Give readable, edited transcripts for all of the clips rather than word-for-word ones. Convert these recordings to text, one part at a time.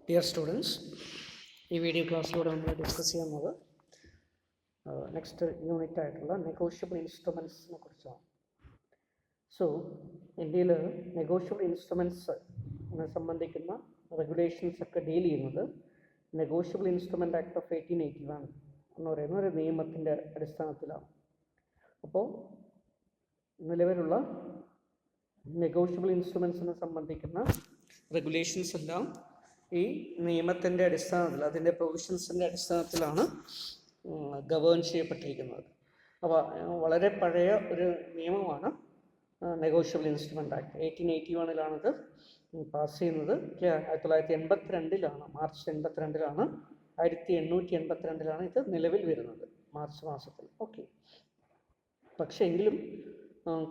Dear students, ഈ video ക്ലാസ്സിലൂടെ നമ്മൾ discuss ചെയ്യുന്നത് നെക്സ്റ്റ് യൂണിറ്റ് ആയിട്ടുള്ള നെഗോഷ്യബിൾ ഇൻസ്ട്രുമെൻസിനെ കുറിച്ചാണ്. സോ ഇന്ത്യയിൽ നെഗോഷ്യബിൾ ഇൻസ്ട്രുമെൻസിനെ സംബന്ധിക്കുന്ന റെഗുലേഷൻസ് ഒക്കെ ഡീൽ ചെയ്യുന്നത് നെഗോഷ്യബിൾ ഇൻസ്ട്രുമെൻ്റ് ആക്ട് ഓഫ് 1881 എന്ന് പറയുന്ന ഒരു നിയമത്തിൻ്റെ അടിസ്ഥാനത്തിലാണ്. അപ്പോൾ നിലവിലുള്ള നെഗോഷ്യബിൾ ഇൻസ്ട്രുമെൻസിനെ സംബന്ധിക്കുന്ന റെഗുലേഷൻസ് എല്ലാം ഈ നിയമത്തിൻ്റെ അടിസ്ഥാനത്തിൽ, അതിൻ്റെ പ്രൊവിഷൻസിൻ്റെ അടിസ്ഥാനത്തിലാണ് ഗവേൺ ചെയ്യപ്പെട്ടിരിക്കുന്നത്. അപ്പോൾ വളരെ പഴയ ഒരു നിയമമാണ് നെഗോഷ്യബിൾ ഇൻസ്ട്രുമെൻ്റ് ആക്ട്. 1881 പാസ് ചെയ്യുന്നത്. 1982 മാർച്ച് 82 1882 ഇത് നിലവിൽ വരുന്നത്, മാർച്ച് മാസത്തിൽ. ഓക്കെ, പക്ഷേ എങ്കിലും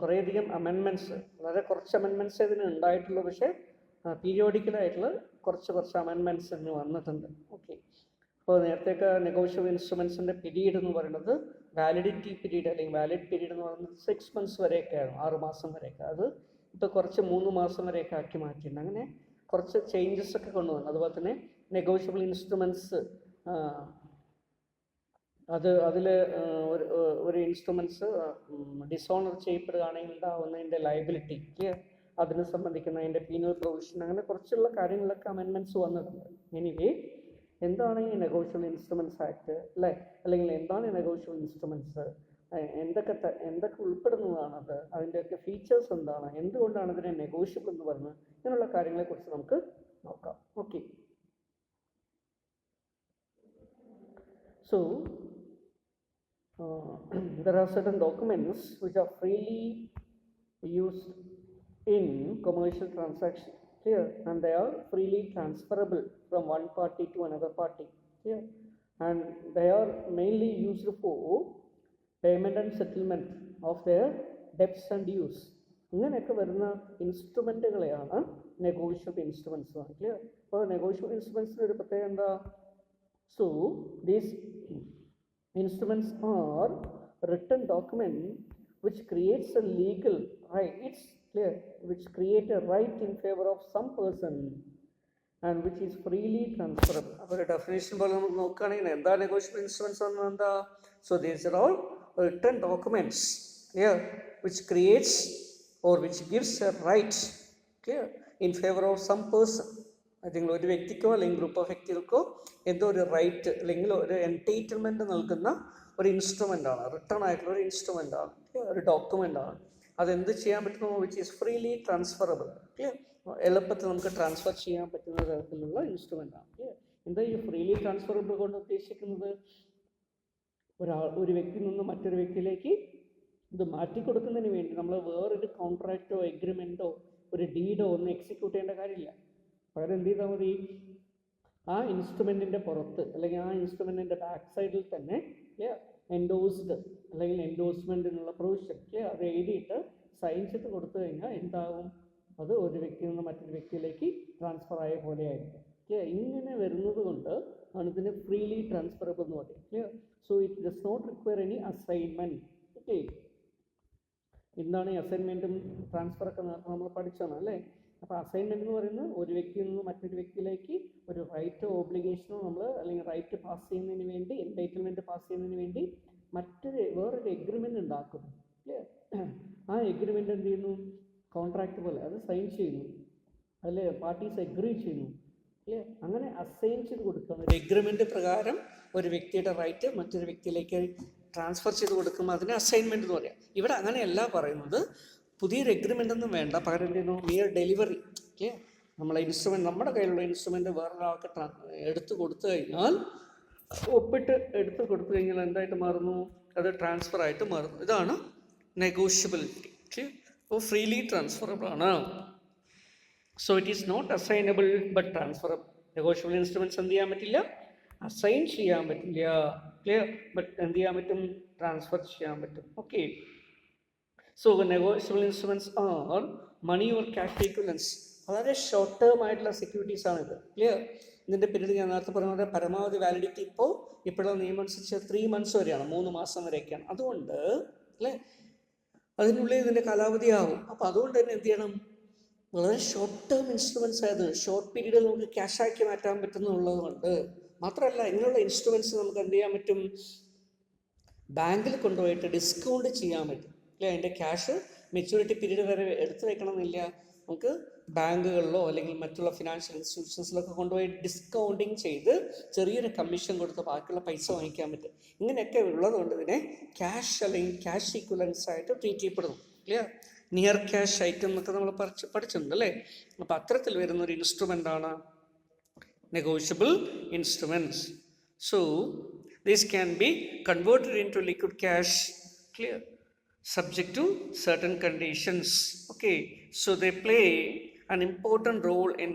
കുറേയധികം അമെൻമെൻറ്റ്സ്, വളരെ കുറച്ച് അമെൻമെൻറ്റ്സ് ഇതിന് ഉണ്ടായിട്ടുള്ളൂ. പക്ഷേ പീരിയോഡിക്കലായിട്ടുള്ള കുറച്ച് അമെൻമെൻറ്റ്സ് ഇതിന് വന്നിട്ടുണ്ട്. ഓക്കെ, അപ്പോൾ നേരത്തെയൊക്കെ നെഗോഷ്യബിൾ ഇൻസ്ട്രുമെൻസിൻ്റെ പീരീഡ് എന്ന് പറയുന്നത് വാലിഡിറ്റി പീരീഡ് അല്ലെങ്കിൽ വാലിഡ് പീരീഡ് എന്ന് പറയുന്നത് 6 months വരെയൊക്കെ ആയിരുന്നു, 6 മാസം വരെയൊക്കെ. അത് ഇപ്പോൾ കുറച്ച് 3 മാസം വരെയൊക്കെ ആക്കി മാറ്റിയിട്ടുണ്ട്. അങ്ങനെ കുറച്ച് ചേഞ്ചസ് ഒക്കെ കൊണ്ടുവന്നു. അതുപോലെ തന്നെ നെഗോഷ്യബിൾ ഇൻസ്ട്രുമെൻറ്റ്സ് അതിൽ ഒരു ഇൻസ്ട്രുമെൻറ്റ്സ് ഡിസോണർ ചെയ്യപ്പെടുകയാണെങ്കിൽ ഉണ്ടാവുന്നതിൻ്റെ ലയബിലിറ്റിക്ക് അതിനെ സംബന്ധിക്കുന്ന അതിൻ്റെ പീനൽ പ്രൊവിഷൻ, അങ്ങനെ കുറച്ചുള്ള കാര്യങ്ങളിലൊക്കെ അമെൻമെൻറ്റ്സ് വന്നിട്ടുണ്ട്. എനിവേ, എന്താണ് ഈ നെഗോഷ്യബിൾ ഇൻസ്ട്രുമെൻറ്റ്സ് ആക്ട് അല്ലേ, അല്ലെങ്കിൽ എന്താണ് ഈ നെഗോഷ്യബിൾ ഇൻസ്ട്രുമെൻറ്റ്സ്, എന്തൊക്കെ ഉൾപ്പെടുന്നതാണത്, അതിൻ്റെയൊക്കെ ഫീച്ചേഴ്സ് എന്താണ്, എന്തുകൊണ്ടാണ് ഇതിനെ നെഗോഷ്യബിൾ എന്ന് പറയുന്നത്, ഇങ്ങനെയുള്ള കാര്യങ്ങളെക്കുറിച്ച് നമുക്ക് നോക്കാം. Okay, so there are certain documents which are freely used in commercial transactions, clear, and they are freely transferable from one party to another party, clear, and they are mainly used for payment and settlement of their debts and dues. ഇങ്ങനെയൊക്കെ വരുന്ന ഇൻസ്ട്രുമെൻറ്റുകളെയാണ് negotiable instruments. Clear. അപ്പോൾ negotiable ഇൻസ്ട്രുമെൻറ്റ്സിന് ഒരു പ്രത്യേകത എന്താ? So these instruments are written document which creates a legal rights, clear, which create a right in favor of some person and which is freely transferable. അപ്പോൾ ഒരു definition പോലെ നമുക്ക് നോക്കുകയാണെങ്കിൽ എന്താ നെഗോഷ്യബിൾ ഇൻസ്ട്രുമെൻറ്റ്സ് എന്ന് എന്താ? So these are all written documents, clear, which creates or which gives a right, clear, in favor of some person. അല്ലെങ്കിൽ ഒരു വ്യക്തിക്കോ അല്ലെങ്കിൽ ഗ്രൂപ്പ് ഓഫ് വ്യക്തികൾക്കോ എന്തോ ഒരു റൈറ്റ് അല്ലെങ്കിൽ ഒരു എൻടൈറ്റിൽമെൻറ്റ് നൽകുന്ന ഒരു ഇൻസ്ട്രുമെൻ്റാണ്, റിട്ടേൺ ആയിട്ടുള്ള ഒരു ഇൻസ്ട്രുമെൻ്റാണ്, ഒരു ഡോക്യുമെൻ്റാണ്. അതെന്ത് ചെയ്യാൻ പറ്റുന്നു? Which is freely transferable. എളുപ്പത്തിൽ നമുക്ക് ട്രാൻസ്ഫർ ചെയ്യാൻ പറ്റുന്ന തരത്തിലുള്ള ഇൻസ്ട്രുമെൻ്റാണ്. എന്താ ഈ ഫ്രീലി ട്രാൻസ്ഫറബിൾ കൊണ്ട് ഉദ്ദേശിക്കുന്നത്? ഒരു വ്യക്തിയിൽ നിന്ന് മറ്റൊരു വ്യക്തിയിലേക്ക് ഇത് മാറ്റിക്കൊടുക്കുന്നതിന് വേണ്ടി നമ്മൾ വേറൊരു കോൺട്രാക്റ്റോ എഗ്രിമെൻറ്റോ ഒരു ഡീഡോ ഒന്നും എക്സിക്യൂട്ട് ചെയ്യേണ്ട കാര്യമില്ല. പകരം എന്ത് ചെയ്താൽ മതി? ആ ഇൻസ്ട്രുമെൻറ്റിൻ്റെ പുറത്ത് അല്ലെങ്കിൽ ആ ഇൻസ്ട്രുമെൻറ്റിൻ്റെ ബാക്ക് സൈഡിൽ തന്നെ എൻഡോസ്ഡ് അല്ലെങ്കിൽ എൻഡോഴ്സ്മെൻ്റ് എന്നുള്ള പ്രൊവിഷൻ അത് എഴുതിയിട്ട് സൈൻ ചെയ്ത് കൊടുത്തു കഴിഞ്ഞാൽ എന്താവും? അത് ഒരു വ്യക്തിയിൽ നിന്ന് മറ്റൊരു വ്യക്തിയിലേക്ക് ട്രാൻസ്ഫർ ആയ പോലെ ആയിരിക്കും. ഇങ്ങനെ വരുന്നത് കൊണ്ട് ആണ് ഇതിന് ഫ്രീലി ട്രാൻസ്ഫറബിൾ എന്ന് പറയും. So it does not require any assignment. Okay, എന്താണ് ഈ അസൈൻമെൻറ്റും ട്രാൻസ്ഫറൊക്കെ നേരത്തെ നമ്മൾ പഠിച്ചാണ് അല്ലേ? അപ്പോൾ അസൈൻമെൻറ്റ് എന്ന് പറയുന്നത് ഒരു വ്യക്തിയിൽ നിന്ന് മറ്റൊരു വ്യക്തിയിലേക്ക് ഒരു റൈറ്റോ ഓബ്ലിഗേഷനോ നമ്മൾ അല്ലെങ്കിൽ റൈറ്റ് പാസ് ചെയ്യുന്നതിന് വേണ്ടി, എൻടൈറ്റിൽമെൻറ്റ് പാസ് ചെയ്യുന്നതിന് വേണ്ടി വേറൊരു എഗ്രിമെൻ്റ് ഉണ്ടാക്കുന്നു. ആ എഗ്രിമെൻ്റ് എന്ത് ചെയ്യുന്നു? കോൺട്രാക്റ്റ് പോലെ അത് സൈൻ ചെയ്യുന്നു, അതിൽ പാർട്ടീസ് എഗ്രി ചെയ്യുന്നു. അങ്ങനെ അസൈൻ ചെയ്ത് കൊടുക്കുകയാണ്. ഒരു എഗ്രിമെൻ്റ് പ്രകാരം ഒരു വ്യക്തിയുടെ റൈറ്റ് മറ്റൊരു വ്യക്തിയിലേക്ക് ട്രാൻസ്ഫർ ചെയ്ത് കൊടുക്കുമ്പോൾ അതിന് അസൈൻമെൻറ്റ് എന്ന് പറയാം. ഇവിടെ അങ്ങനെയല്ല പറയുന്നത്. പുതിയൊരു എഗ്രിമെൻ്റ് ഒന്നും വേണ്ട, പകരം എന്ത് ചെയ്യുന്നു? Mere delivery. നമ്മളെ ഇൻസ്ട്രുമെൻറ്റ്, നമ്മുടെ കയ്യിലുള്ള ഇൻസ്ട്രുമെൻറ്റ് വേറൊരാൾക്ക് എടുത്തു കൊടുത്തു കഴിഞ്ഞാൽ, ഒപ്പിട്ട് എടുത്ത് കൊടുത്തു കഴിഞ്ഞാൽ എന്തായിട്ട് മാറുന്നു? അത് ട്രാൻസ്ഫർ ആയിട്ട് മാറുന്നു. ഇതാണ് നെഗോഷ്യബിലിറ്റി. അപ്പോൾ ഫ്രീലി ട്രാൻസ്ഫറബിൾ ആണ്. So it is not assignable but transferable. Negotiable instruments എന്ത് ചെയ്യാൻ പറ്റില്ല? അസൈൻ ചെയ്യാൻ പറ്റില്ല. ക്ലിയർ. ബട്ട് എന്ത് ചെയ്യാൻ പറ്റും? ട്രാൻസ്ഫർ ചെയ്യാൻ പറ്റും. Okay, so negotiable instruments are money or cash equivalence. വളരെ ഷോർട്ട് ടേം ആയിട്ടുള്ള സെക്യൂരിറ്റീസ് ആണിത്. ക്ലിയർ. ഇതിൻ്റെ പീരീഡ് ഞാൻ നേരത്തെ പറഞ്ഞ പോലെ പരമാവധി വാലിഡിറ്റി ഇപ്പോഴുള്ള നിയമം അനുസരിച്ച് 3 months വരെയാണ്, 3 മാസം വരെയൊക്കെയാണ്. അതുകൊണ്ട് അല്ലേ, അതിനുള്ളിൽ ഇതിൻ്റെ കാലാവധി ആവും. അപ്പോൾ അതുകൊണ്ട് തന്നെ എന്ത് ചെയ്യണം? വളരെ ഷോർട്ട് ടേം ഇൻസ്ട്രുമെൻസ് ആയത് ഷോർട്ട് പീരീഡിൽ നമുക്ക് ക്യാഷാക്കി മാറ്റാൻ പറ്റുന്നുള്ളതുകൊണ്ട് മാത്രമല്ല ഇങ്ങനെയുള്ള ഇൻസ്ട്രുമെൻറ്റ്സ് നമുക്ക് എന്ത് ചെയ്യാൻ പറ്റും, ബാങ്കിൽ കൊണ്ടുപോയിട്ട് ഡിസ്കൗണ്ട് ചെയ്യാൻ പറ്റും അല്ലേ. അതിൻ്റെ ക്യാഷ് മെച്യൂരിറ്റി പീരീഡ് വരെ എടുത്തു വെക്കണമെന്നില്ല, നമുക്ക് ബാങ്കുകളിലോ അല്ലെങ്കിൽ മറ്റുള്ള ഫിനാൻഷ്യൽ ഇൻസ്റ്റിറ്റ്യൂഷൻസിലൊക്കെ കൊണ്ടുപോയി ഡിസ്കൗണ്ടിങ് ചെയ്ത് ചെറിയൊരു കമ്മീഷൻ കൊടുത്ത് ബാക്കിയുള്ള പൈസ വാങ്ങിക്കാൻ പറ്റും. ഇങ്ങനെയൊക്കെ ഉള്ളതുകൊണ്ട് ഇതിനെ ക്യാഷ് അല്ലെങ്കിൽ ക്യാഷ് ഈക്വലൻസ് ആയിട്ട് ട്രീറ്റ് ചെയ്യപ്പെടുന്നു ഇല്ല. നിയർ ക്യാഷ് ഐറ്റം എന്നൊക്കെ നമ്മൾ പഠിച്ചിട്ടുണ്ട് അല്ലേ. അപ്പം അത്തരത്തിൽ വരുന്നൊരു ഇൻസ്ട്രുമെൻ്റാണ് negotiable instruments. So this can be converted in to liquid cash, clear, subject to certain conditions. Okay, so they play an important role in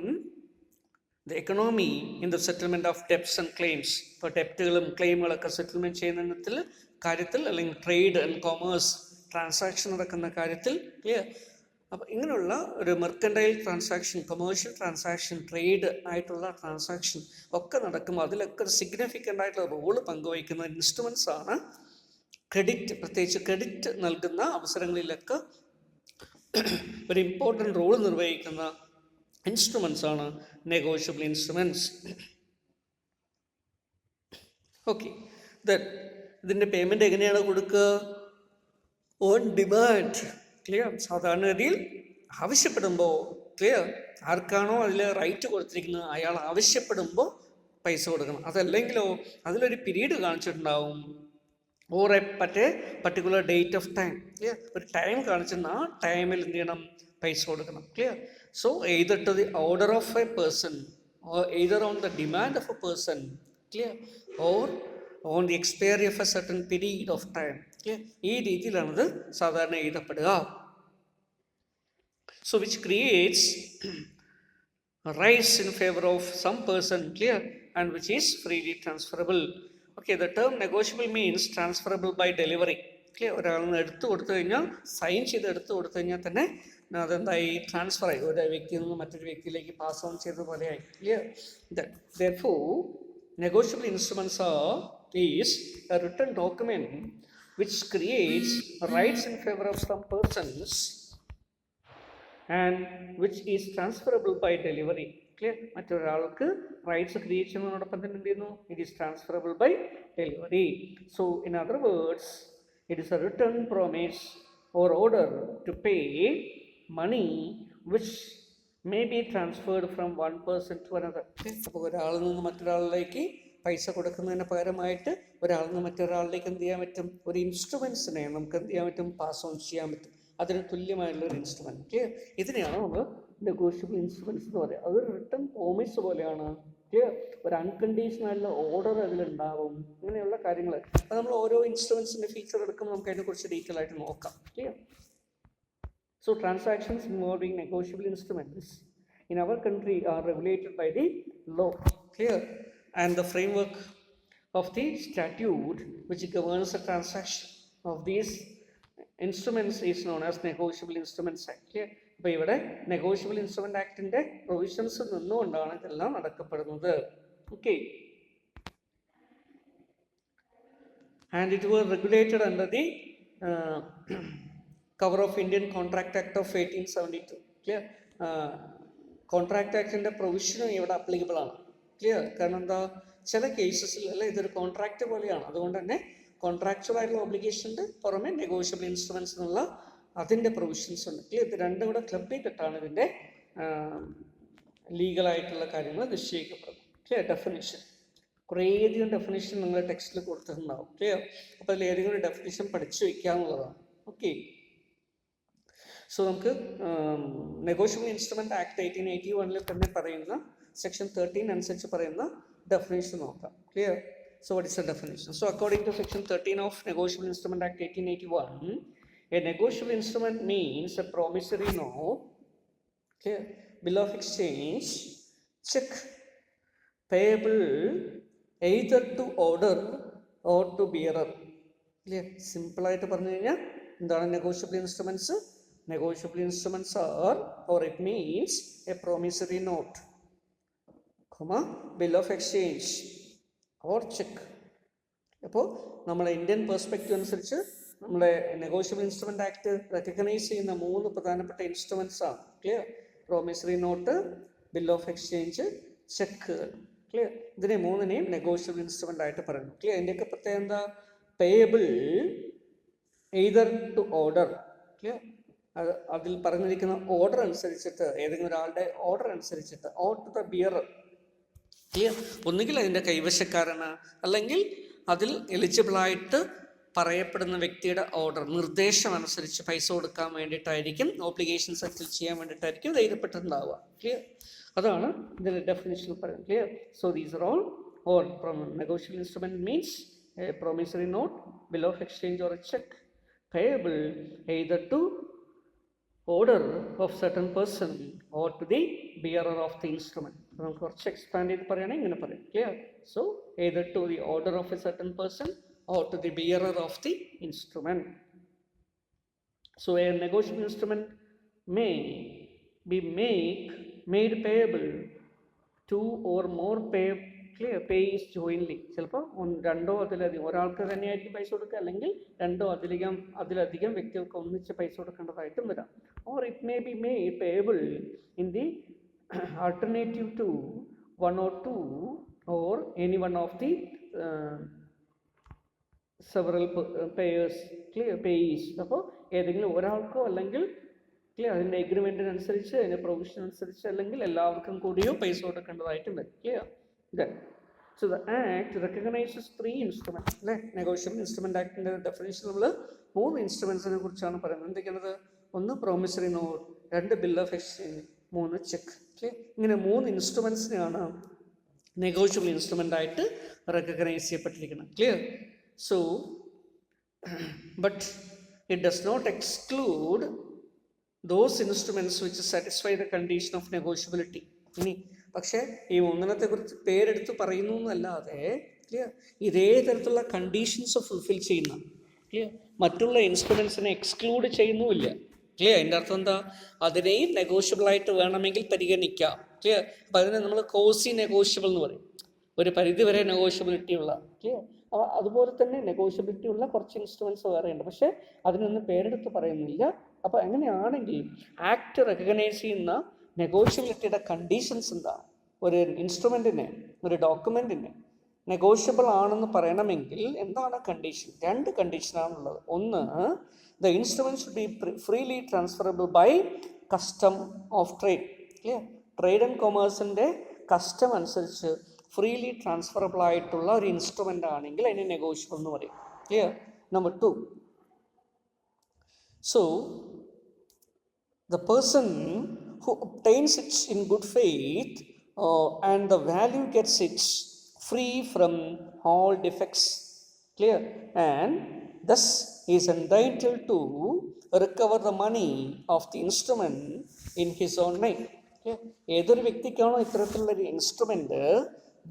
the economy in the settlement of debts and claims. ഇപ്പോൾ ഡെപ്റ്റുകളും ക്ലെയിമുകളൊക്കെ settlement ചെയ്യുന്ന കാര്യത്തിൽ അല്ലെങ്കിൽ trade and commerce transaction നടക്കുന്ന കാര്യത്തിൽ clear. അപ്പോൾ ഇങ്ങനെയുള്ള ഒരു mercantile transaction, commercial transaction, trade ആയിട്ടുള്ള ട്രാൻസാക്ഷൻ ഒക്കെ നടക്കുമ്പോൾ അതിലൊക്കെ ഒരു സിഗ്നിഫിക്കൻ്റ് ആയിട്ടുള്ള റോള് പങ്കുവയ്ക്കുന്ന ഇൻസ്ട്രുമെൻറ്റ്സ് ആണ് ക്രെഡിറ്റ്. പ്രത്യേകിച്ച് ക്രെഡിറ്റ് നൽകുന്ന അവസരങ്ങളിലൊക്കെ ഒരു ഇമ്പോർട്ടൻ്റ് റോൾ നിർവഹിക്കുന്ന ഇൻസ്ട്രുമെൻറ്റ്സ് ആണ് നെഗോഷ്യബിൾ ഇൻസ്ട്രുമെൻറ്റ്സ്. ഓക്കെ, ഇതിൻ്റെ പേയ്മെൻറ്റ് എങ്ങനെയാണ് കൊടുക്കുക? On demand, clear. സാധാരണഗതിയിൽ ആവശ്യപ്പെടുമ്പോൾ, ക്ലിയർ, ആർക്കാണോ അതിൽ റൈറ്റ് കൊടുത്തിരിക്കുന്നത് അയാൾ ആവശ്യപ്പെടുമ്പോൾ പൈസ കൊടുക്കണം. അതല്ലെങ്കിലോ അതിലൊരു പീരീഡ് കാണിച്ചിട്ടുണ്ടാവും, or particular date of time, clear. ഒരു ടൈം കാണിച്ചിരുന്ന ആ ടൈമിൽ എന്ത് ചെയ്യണം, പൈസ കൊടുക്കണം, clear. So either to the order of a person or either on the demand of a person, clear, or on the expiry of a certain period of time, clear. ഈ രീതിയിലാണിത് സാധാരണ എഴുതപ്പെടുക. So which creates rights in favour of some person, clear, and which is freely transferable. Okay, the term negotiable means transferable by delivery, clear. ഒരാളിൽ നിന്ന് എടുത്തു കൊടുത്തു കഴിഞ്ഞാൽ, sign ചെയ്ത് എടുത്തു കൊടുത്തു കഴിഞ്ഞാൽ തന്നെ അതെന്തായി, ട്രാൻസ്ഫർ ആയി, ഒരു വ്യക്തിയിൽ നിന്ന് മറ്റൊരു വ്യക്തിയിലേക്ക് പാസ് ഓൺ ചെയ്തത് പോലെയായി, clear. Therefore, negotiable instruments is a written document which creates rights in favor of some persons and which is transferable by delivery, clear. മറ്റൊരാൾക്ക് റൈറ്റ്സ് ക്രിയേറ്റ് ചെയ്യുന്നതിനോടൊപ്പം തന്നെ എന്ത് ചെയ്യുന്നു, it is transferable by delivery. So in other words, it is a written promise or order to pay money which may be transferred from one person to another. അപ്പോൾ ഒരാളിൽ നിന്ന് മറ്റൊരാളിലേക്ക് പൈസ കൊടുക്കുന്നതിന് പകരമായിട്ട് ഒരാളിൽ നിന്ന് മറ്റൊരാളിലേക്ക് എന്ത് ചെയ്യാൻ പറ്റും, ഒരു ഇൻസ്ട്രുമെൻസിനെ നമുക്ക് എന്ത് ചെയ്യാൻ പറ്റും, പാസ് ഓൺ ചെയ്യാൻ പറ്റും. അതിന് തുല്യമായിട്ടുള്ള ഒരു ഇൻസ്ട്രുമെൻറ്റ്, ഇതിനെയാണ് നമ്മൾ നെഗോഷ്യബിൾ ഇൻസ്ട്രുമെൻറ്റ്സ് എന്ന് പറയുക. അതൊരു റിട്ടേൺ പ്രോമിസ് പോലെയാണ്, ക്ലിയർ. ഒരു അൺകണ്ടീഷണായിട്ടുള്ള ഓർഡർ അതിലുണ്ടാവും, അങ്ങനെയുള്ള കാര്യങ്ങൾ. അത് നമ്മൾ ഓരോ ഇൻസ്ട്രുമെൻസിൻ്റെ ഫീച്ചർ എടുക്കുമ്പോൾ നമുക്ക് അതിനെക്കുറിച്ച് ഡീറ്റെയിൽ ആയിട്ട് നോക്കാം, clear. So transactions involving negotiable instruments in our country are regulated by the law, clear, and the framework of the statute which governs the transaction of these instruments is known as Negotiable Instruments Act, clear. അപ്പോൾ ഇവിടെ negotiable instrument ആക്ടിൻ്റെ provisions നിന്നുകൊണ്ടാണ് ഇതെല്ലാം നടക്കപ്പെടുന്നത്. Okay, and it was regulated under the cover of Indian Contract Act of 1872, clear. Contract ആക്ടിൻ്റെ പ്രൊവിഷനും ഇവിടെ applicable ആണ്, clear. കാരണം എന്താ, ചില കേസസിൽ അല്ല ഇതൊരു കോൺട്രാക്റ്റ് പോലെയാണ്, അതുകൊണ്ട് തന്നെ കോൺട്രാക്ച്വൽ ആയിട്ടുള്ള ഒബ്ലിഗേഷൻ്റെ പുറമെ നെഗോഷ്യബിൾ ഇൻസ്ട്രുമെൻസ് എന്നുള്ള അതിൻ്റെ പ്രൊവിഷൻസ് ഉണ്ട്, ക്ലിയർ. ഇത് രണ്ടും കൂടെ ക്ലബ് ചെയ്തിട്ടാണ് ഇതിൻ്റെ ലീഗലായിട്ടുള്ള കാര്യങ്ങൾ നിശ്ചയിക്കപ്പെടുന്നത്, ക്ലിയർ. ഡെഫിനിഷൻ, കുറേയധികം ഡെഫിനിഷൻ നിങ്ങൾ ടെക്സ്റ്റിൽ കൊടുത്തിട്ടുണ്ടാവും, ക്ലിയർ. അപ്പോൾ അതിൽ ഏതെങ്കിലും ഒരു ഡെഫിനിഷൻ പഠിച്ചു വയ്ക്കാമെന്നുള്ളതാണ്. ഓക്കെ, സോ നമുക്ക് നെഗോഷ്യബിൾ ഇൻസ്ട്രുമെൻ്റ് ആക്ട് 1881 തന്നെ പറയുന്ന സെക്ഷൻ 13 അനുസരിച്ച് പറയുന്ന ഡെഫിനേഷൻ നോക്കാം, clear. So what is a definition? So according to section 13 of negotiable instrument act 1881, a negotiable instrument means a promissory note, clear, bill of exchange, cheque payable either to order or to bearer, clear. സിമ്പിളായിട്ട് പറഞ്ഞു കഴിഞ്ഞാൽ എന്താണ് negotiable instruments? Negotiable instruments are, or it means, a promissory note, bill of exchange or check. അപ്പോൾ നമ്മുടെ Indian perspective അനുസരിച്ച് നമ്മുടെ negotiable instrument act recognise ചെയ്യുന്ന 3 പ്രധാനപ്പെട്ട ഇൻസ്ട്രുമെൻറ്റ്സ് ആണ്, clear. Promissory note, bill of exchange, ചെക്കുകൾ. ക്ലിയർ? ഇതിനെ മൂന്നിനെയും നെഗോഷ്യബിൾ ഇൻസ്ട്രുമെൻ്റ് ആയിട്ട് പറയുന്നു. ക്ലിയർ? ഇതിൻ്റെയൊക്കെ പ്രത്യേകം എന്താ? Payable either to order. Clear? അതിൽ പറഞ്ഞിരിക്കുന്ന ഓർഡർ അനുസരിച്ചിട്ട്, ഏതെങ്കിലും ഒരാളുടെ ഓർഡർ അനുസരിച്ചിട്ട്, or to the bearer. Clear? ഒന്നുകിൽ അതിൻ്റെ കൈവശക്കാരന്, അല്ലെങ്കിൽ അതിൽ എലിജിബിളായിട്ട് പറയപ്പെടുന്ന വ്യക്തിയുടെ ഓർഡർ, നിർദ്ദേശം അനുസരിച്ച് പൈസ കൊടുക്കാൻ വേണ്ടിയിട്ടായിരിക്കും, ഓബ്ലിഗേഷൻ സെറ്റിൽ ചെയ്യാൻ വേണ്ടിയിട്ടായിരിക്കും ഇത് എഴുതപ്പെട്ടിട്ടുണ്ടാവുക. ക്ലിയർ? അതാണ് ഇതിൻ്റെ ഡെഫിനിഷൻ പറയുന്നത്. Clear? So these are all. Or negotiable instrument means a promissory note, bill of exchange or a cheque, payable either to order of certain person or to the bearer of the instrument. നമുക്ക് കുറച്ച് expand ചെയ്ത് പറയുകയാണെങ്കിൽ ഇങ്ങനെ പറയാം. Clear? So either to the order of a certain person or to the bearer of the instrument. So a negotiable instrument may be made payable to or more pays jointly. ചിലപ്പോൾ രണ്ടോ അതിലധികം, ഒരാൾക്ക് തന്നെയായിരിക്കും പൈസ കൊടുക്കുക, അല്ലെങ്കിൽ രണ്ടോ അതിലധികം വ്യക്തികൾക്ക് ഒന്നിച്ച് പൈസ കൊടുക്കേണ്ടതായിട്ടും വരാം. Or it may be made payable in the alternative to one or two or any one of the several payers. Clear? Pays. അപ്പോൾ ഏതെങ്കിലും ഒരാൾക്കോ, അല്ലെങ്കിൽ ക്ലിയർ അതിൻ്റെ എഗ്രിമെൻറ്റിനനുസരിച്ച്, അതിൻ്റെ പ്രൊവിഷൻ അനുസരിച്ച്, അല്ലെങ്കിൽ എല്ലാവർക്കും കൂടിയോ പൈസ കൊടുക്കേണ്ടതായിട്ടും വരും. Clear? Then, so the Act recognizes 3 instruments. അല്ലേ? നെഗോഷ്യബിൾ ഇൻസ്ട്രുമെൻ്റ് ആക്ടിൻ്റെ ഡെഫിനേഷൻ നമ്മൾ 3 ഇൻസ്ട്രുമെൻസിനെ കുറിച്ചാണ് പറയുന്നത്. എന്തൊക്കെയാണത്? 1 promissory note, 2 bill of exchange, 3 cheque. Clear? ഇങ്ങനെ 3 ഇൻസ്ട്രുമെൻസിനെയാണ് നെഗോഷ്യബിൾ ഇൻസ്ട്രുമെൻ്റ് ആയിട്ട് റെക്കഗ്നൈസ് ചെയ്യപ്പെട്ടിരിക്കുന്നത്. Clear? So but it does not exclude those instruments which satisfy the condition of negotiability. ഇനി പക്ഷേ ഈ മൂന്നെണ്ണത്തെ കുറിച്ച് പേരെടുത്ത് പറയുന്നു എന്നല്ലാതെ, ക്ലിയർ, ഇതേ തരത്തിലുള്ള കണ്ടീഷൻസ് ഫുൾഫിൽ ചെയ്യുന്ന, ക്ലിയർ, മറ്റുള്ള ഇൻസ്ട്രുമെൻസിനെ എക്സ്ക്ലൂഡ് ചെയ്യുന്നുമില്ല. ക്ലിയർ? അതിൻ്റെ അർത്ഥം എന്താ? അതിനെയും നെഗോഷ്യബിളായിട്ട് വേണമെങ്കിൽ പരിഗണിക്കാം. ക്ലിയർ? അപ്പം അതിനെ നമ്മൾ കോസി നെഗോഷ്യബിൾ എന്ന് പറയും. ഒരു പരിധിവരെ നെഗോഷ്യബിലിറ്റി ഉള്ള. ക്ലിയർ? അതുപോലെ തന്നെ നെഗോഷ്യബിലിറ്റി ഉള്ള കുറച്ച് ഇൻസ്ട്രുമെൻറ്റ്സ് വേറെയുണ്ട്, പക്ഷേ അതിനൊന്നും പേരെടുത്ത് പറയുന്നില്ല. അപ്പോൾ അങ്ങനെയാണെങ്കിൽ ആക്ട് റെക്കഗ്നൈസ് ചെയ്യുന്ന നെഗോഷ്യബിലിറ്റിയുടെ കണ്ടീഷൻസ് എന്താ? ഒരു ഇൻസ്ട്രുമെൻറ്റിനെ, ഒരു ഡോക്യുമെൻറ്റിനെ നെഗോഷ്യബിൾ ആണെന്ന് പറയണമെങ്കിൽ എന്താണ് കണ്ടീഷൻ? 2 കണ്ടീഷനാണുള്ളത്. ഒന്ന്, the instrument should be freely transferable by custom of trade. Clear? Trade and കൊമേഴ്സിൻ്റെ കസ്റ്റം അനുസരിച്ച് ഫ്രീലി ട്രാൻസ്ഫറബിൾ ആയിട്ടുള്ള ഒരു ഇൻസ്ട്രുമെൻ്റ് ആണെങ്കിൽ അതിനെ നെഗോഷ്യബിൾ എന്ന് പറയും. Clear? Number 2, so the person who obtains it in good faith and the value gets it free from all defects. Clear? And thus is entitled to recover the money of the instrument in his own name. ഏതൊരു വ്യക്തിക്കാണോ ഇത്തരത്തിലുള്ളൊരു instrument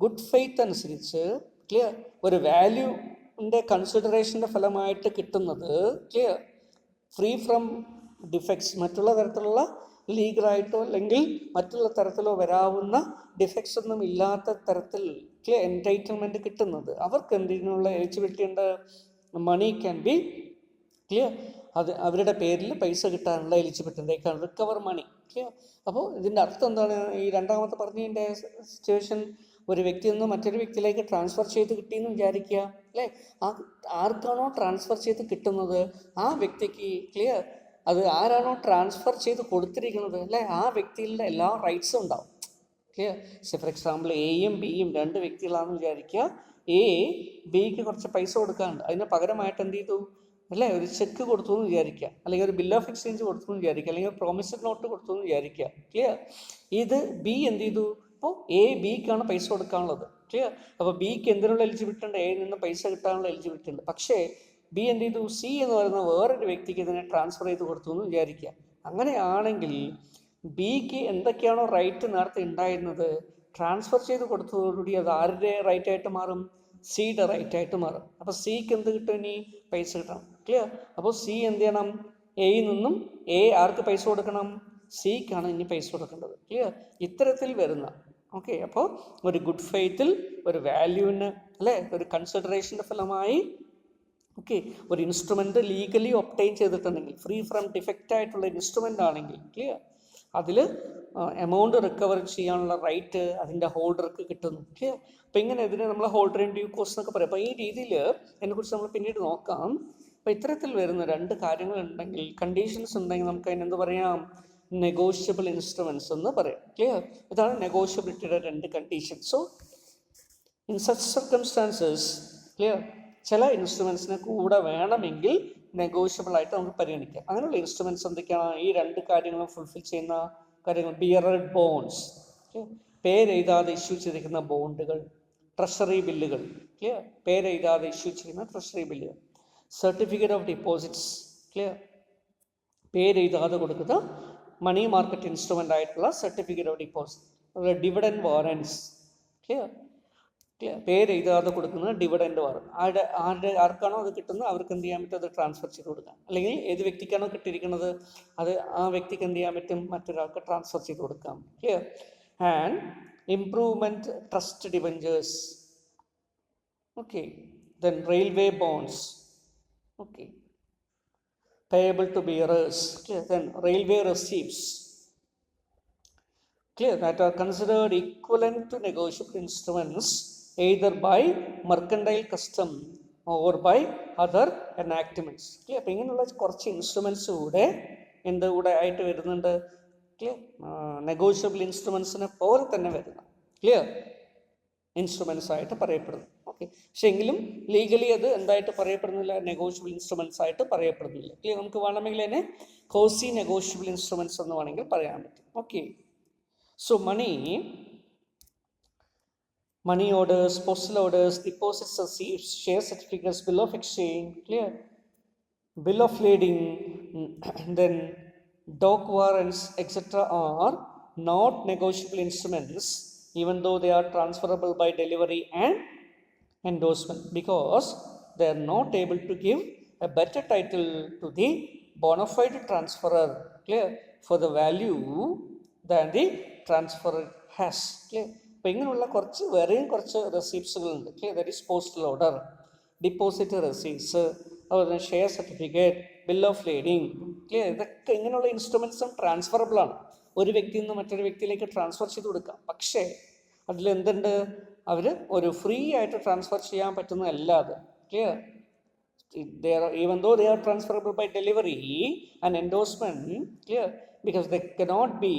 good faith അനുസരിച്ച്, clear, ഒരു വാല്യൂൻ്റെ കൺസിഡറേഷൻ്റെ ഫലമായിട്ട് കിട്ടുന്നത്, clear, free from defects, മറ്റുള്ള തരത്തിലുള്ള ലീഗലായിട്ടോ അല്ലെങ്കിൽ മറ്റുള്ള തരത്തിലോ വരാവുന്ന ഡിഫക്ട്സ് ഒന്നും ഇല്ലാത്ത തരത്തിൽ ക്ലിയർ എൻറ്റൈറ്റിൽമെൻറ്റ് കിട്ടുന്നത്, അവർക്ക് എന്തിനുള്ള എലിജിബിലിറ്റിയുണ്ട്? മണി ക്യാൻ ബി, ക്ലിയർ, അത് അവരുടെ പേരിൽ പൈസ കിട്ടാനുള്ള eligibility, they can recover money. Clear? അപ്പോൾ ഇതിൻ്റെ അർത്ഥം എന്താണ്? ഈ രണ്ടാമത്തെ പറഞ്ഞതിൻ്റെ സിറ്റുവേഷൻ, ഒരു വ്യക്തിയിൽ നിന്ന് മറ്റൊരു വ്യക്തിയിലേക്ക് ട്രാൻസ്ഫർ ചെയ്ത് കിട്ടിയെന്ന് വിചാരിക്കുക, അല്ലേ? ആർക്കാണോ ട്രാൻസ്ഫർ ചെയ്ത് കിട്ടുന്നത് ആ വ്യക്തിക്ക്, ക്ലിയർ, അത് ആരാണോ ട്രാൻസ്ഫർ ചെയ്ത് കൊടുത്തിരിക്കുന്നത്, അല്ലേ, ആ വ്യക്തിയിലെ എല്ലാ റൈറ്റ്സും ഉണ്ടാവും. ക്ലിയർ? ഫോർ എക്സാമ്പിൾ എയും ബിയും 2 വ്യക്തികളാണെന്ന് വിചാരിക്കുക. എ ബിക്ക് കുറച്ച് പൈസ കൊടുക്കാനുണ്ട്, അതിന് പകരമായിട്ട് എന്ത് ചെയ്തു, അല്ലേ, ഒരു ചെക്ക് കൊടുത്തു എന്ന് വിചാരിക്കുക, അല്ലെങ്കിൽ ഒരു ബിൽ ഓഫ് എക്സ്ചേഞ്ച് കൊടുത്തു എന്ന് വിചാരിക്കുക, അല്ലെങ്കിൽ ഒരു പ്രോമിസറി നോട്ട് കൊടുത്തു എന്ന് വിചാരിക്കുക. ക്ലിയർ? ഇത് ബി എന്ത് ചെയ്തു? അപ്പോൾ എ ബിക്കാണ് പൈസ കൊടുക്കാനുള്ളത്. ക്ലിയർ? അപ്പോൾ ബിക്ക് എന്തിനുള്ള എലിജിബിലിറ്റി ഉണ്ട്? എയിൽ നിന്ന് പൈസ കിട്ടാനുള്ള എലിജിബിലിറ്റി ഉണ്ട്. പക്ഷേ ബി എന്ത് ചെയ്തു? സി എന്ന് പറയുന്ന വേറൊരു വ്യക്തിക്ക് ഇതിനെ ട്രാൻസ്ഫർ ചെയ്ത് കൊടുത്തു എന്ന് വിചാരിക്കുക. അങ്ങനെയാണെങ്കിൽ ബിക്ക് എന്തൊക്കെയാണോ റൈറ്റ് നേരത്തെ ഉണ്ടായിരുന്നത്, ട്രാൻസ്ഫർ ചെയ്ത് കൊടുത്തതോടുകൂടി അത് ആരുടെ റൈറ്റ് ആയിട്ട് മാറും? സിയുടെ റൈറ്റ് ആയിട്ട് മാറും. അപ്പോൾ സിക്ക് എന്ത് കിട്ടും? ഇനി പൈസ കിട്ടണം. ക്ലിയർ? അപ്പോൾ സി എന്ത് ചെയ്യണം? എയിൽ നിന്നും എ ആർക്ക് പൈസ കൊടുക്കണം? സിക്കാണ് ഇനി പൈസ കൊടുക്കേണ്ടത്. ക്ലിയർ? ഇത്തരത്തിൽ വരുന്ന, ഓക്കെ, അപ്പോൾ ഒരു ഗുഡ് ഫെയ്ത്തിൽ ഒരു വാല്യൂവിന്, അല്ലേ, ഒരു കൺസിഡറേഷൻ്റെ ഫലമായി, ഓക്കെ, ഒരു ഇൻസ്ട്രുമെൻ്റ് ലീഗലി ഒബ്റ്റെയിൻ ചെയ്തിട്ടുണ്ടെങ്കിൽ, ഫ്രീ ഫ്രം ഡിഫക്റ്റ് ആയിട്ടുള്ള ഇൻസ്ട്രുമെൻ്റ് ആണെങ്കിൽ, ക്ലിയർ, അതിൽ എമൗണ്ട് റിക്കവർ ചെയ്യാനുള്ള റൈറ്റ് അതിൻ്റെ ഹോൾഡർക്ക് കിട്ടുന്നു. ക്ലിയർ? അപ്പോൾ ഇങ്ങനെ ഇതിനെ നമ്മൾ ഹോൾഡർ ഇൻ ഡ്യൂ കോസ്റ്റ് എന്നൊക്കെ പറയും. അപ്പോൾ ഈ രീതിയിൽ അതിനെക്കുറിച്ച് നമ്മൾ പിന്നീട് നോക്കാം. അപ്പോൾ ഇത്തരത്തിൽ വരുന്ന രണ്ട് കാര്യങ്ങളുണ്ടെങ്കിൽ, കണ്ടീഷൻസ് ഉണ്ടെങ്കിൽ നമുക്ക് അതിനെന്ത് പറയാം? നെഗോഷ്യബിൾ ഇൻസ്ട്രുമെൻറ്റ്സ് എന്ന് പറയാം. ക്ലിയർ? ഇതാണ് നെഗോഷ്യബിലിറ്റിയുടെ രണ്ട് condition. So in such circumstances, clear, ചില ഇൻസ്ട്രുമെൻസിനെ കൂടെ വേണമെങ്കിൽ നെഗോഷ്യബിൾ ആയിട്ട് നമുക്ക് പരിഗണിക്കാം. അങ്ങനെയുള്ള ഇൻസ്ട്രുമെൻറ്റ്സ് എന്തൊക്കെയാണ്? ഈ രണ്ട് കാര്യങ്ങളും ഫുൾഫിൽ ചെയ്യുന്ന കാര്യങ്ങൾ. ബിയറഡ് ബോണ്ട്സ്, പേരെഴുതാതെ ഇഷ്യൂ ചെയ്തിരിക്കുന്ന ബോണ്ടുകൾ, ട്രഷറി ബില്ലുകൾ, ക്ലിയർ, പേരെഴുതാതെ ഇഷ്യൂ ചെയ്യുന്ന ട്രഷറി ബില്ലുകൾ, സർട്ടിഫിക്കറ്റ് ഓഫ് ഡിപ്പോസിറ്റ്സ്, ക്ലിയർ, പേരെഴുതാതെ കൊടുക്കുന്ന മണി മാർക്കറ്റ് ഇൻസ്ട്രുമെൻ്റ് ആയിട്ടുള്ള സർട്ടിഫിക്കറ്റ് ഓഫ് ഡിപ്പോസിറ്റ്, അതുപോലെ ഡിവിഡൻഡ് വാറൻറ്റ്സ്, ക്ലിയർ, പേരെഴുതാതെ കൊടുക്കുന്ന ഡിവിഡൻഡ് വാറന്റ്. ആർക്കാണോ അത് കിട്ടുന്നത് അവർക്ക് എന്ത് ചെയ്യാൻ പറ്റും? അത് ട്രാൻസ്ഫർ ചെയ്ത് കൊടുക്കാം. അല്ലെങ്കിൽ ഏത് വ്യക്തിക്കാണോ കിട്ടിയിരിക്കുന്നത് അത് ആ വ്യക്തിക്ക് എന്ത് ചെയ്യാൻ പറ്റും? മറ്റൊരാൾക്ക് ട്രാൻസ്ഫർ ചെയ്ത് കൊടുക്കാം. Clear? And improvement trust debentures, okay, then railway bonds, okay, payable to bearers, clear, then railway receipts, clear, that are considered equivalent to negotiable instruments either by mercantile custom or by other enactments. Clear? അപ്പോൾ ഇങ്ങനെയുള്ള കുറച്ച് instruments കൂടെ എന്ത് കൂടെ ആയിട്ട് വരുന്നുണ്ട്? Clear? Negotiable ഇൻസ്ട്രുമെൻസിനെ പോലെ തന്നെ വരുന്ന ക്ലിയർ ഇൻസ്ട്രുമെൻറ്റ്സ് ആയിട്ട് പറയപ്പെടുന്നു. ഓക്കെ, പക്ഷെ എങ്കിലും ലീഗലി അത് എന്തായിട്ട് പറയപ്പെടുന്നില്ല? നെഗോഷ്യബിൾ ഇൻസ്ട്രുമെൻറ്റ്സ് ആയിട്ട് പറയപ്പെടുന്നില്ല. ക്ലിയർ? നമുക്ക് വേണമെങ്കിൽ അതിനെ കോസി നെഗോഷ്യബിൾ ഇൻസ്ട്രുമെൻറ്റ്സ് എന്ന് വേണമെങ്കിൽ പറയാൻ പറ്റും. Okay, so money orders, postal orders, deposits, receipts, share certificates, bill of exchange, clear, bill of lading, then dock warrants, etc. are not negotiable instruments, even though they are transferable by delivery and endorsement, because they are not able to give a better title to the bona fide transferor, clear, for the value than the transferor has. Clear? അപ്പോൾ ഇങ്ങനെയുള്ള വേറെയും കുറച്ച് റെസീപ്റ്റ്സുകളുണ്ട്. Clear? That is postal order, deposit receipts, അതുപോലെ share certificate, bill of lading. Clear? ഇതൊക്കെ ഇങ്ങനെയുള്ള ഇൻസ്ട്രുമെൻറ്റ്സും transferable ആണ്. ഒരു വ്യക്തിയിൽ നിന്ന് മറ്റൊരു വ്യക്തിയിലേക്ക് ട്രാൻസ്ഫർ ചെയ്ത് കൊടുക്കാം. പക്ഷേ അതിലെന്തുണ്ട്? അവർ ഒരു ഫ്രീ ആയിട്ട് ട്രാൻസ്ഫർ ചെയ്യാൻ പറ്റുന്നതല്ല അത്. Clear? even though they are transferable by delivery and endorsement, clear, because they cannot be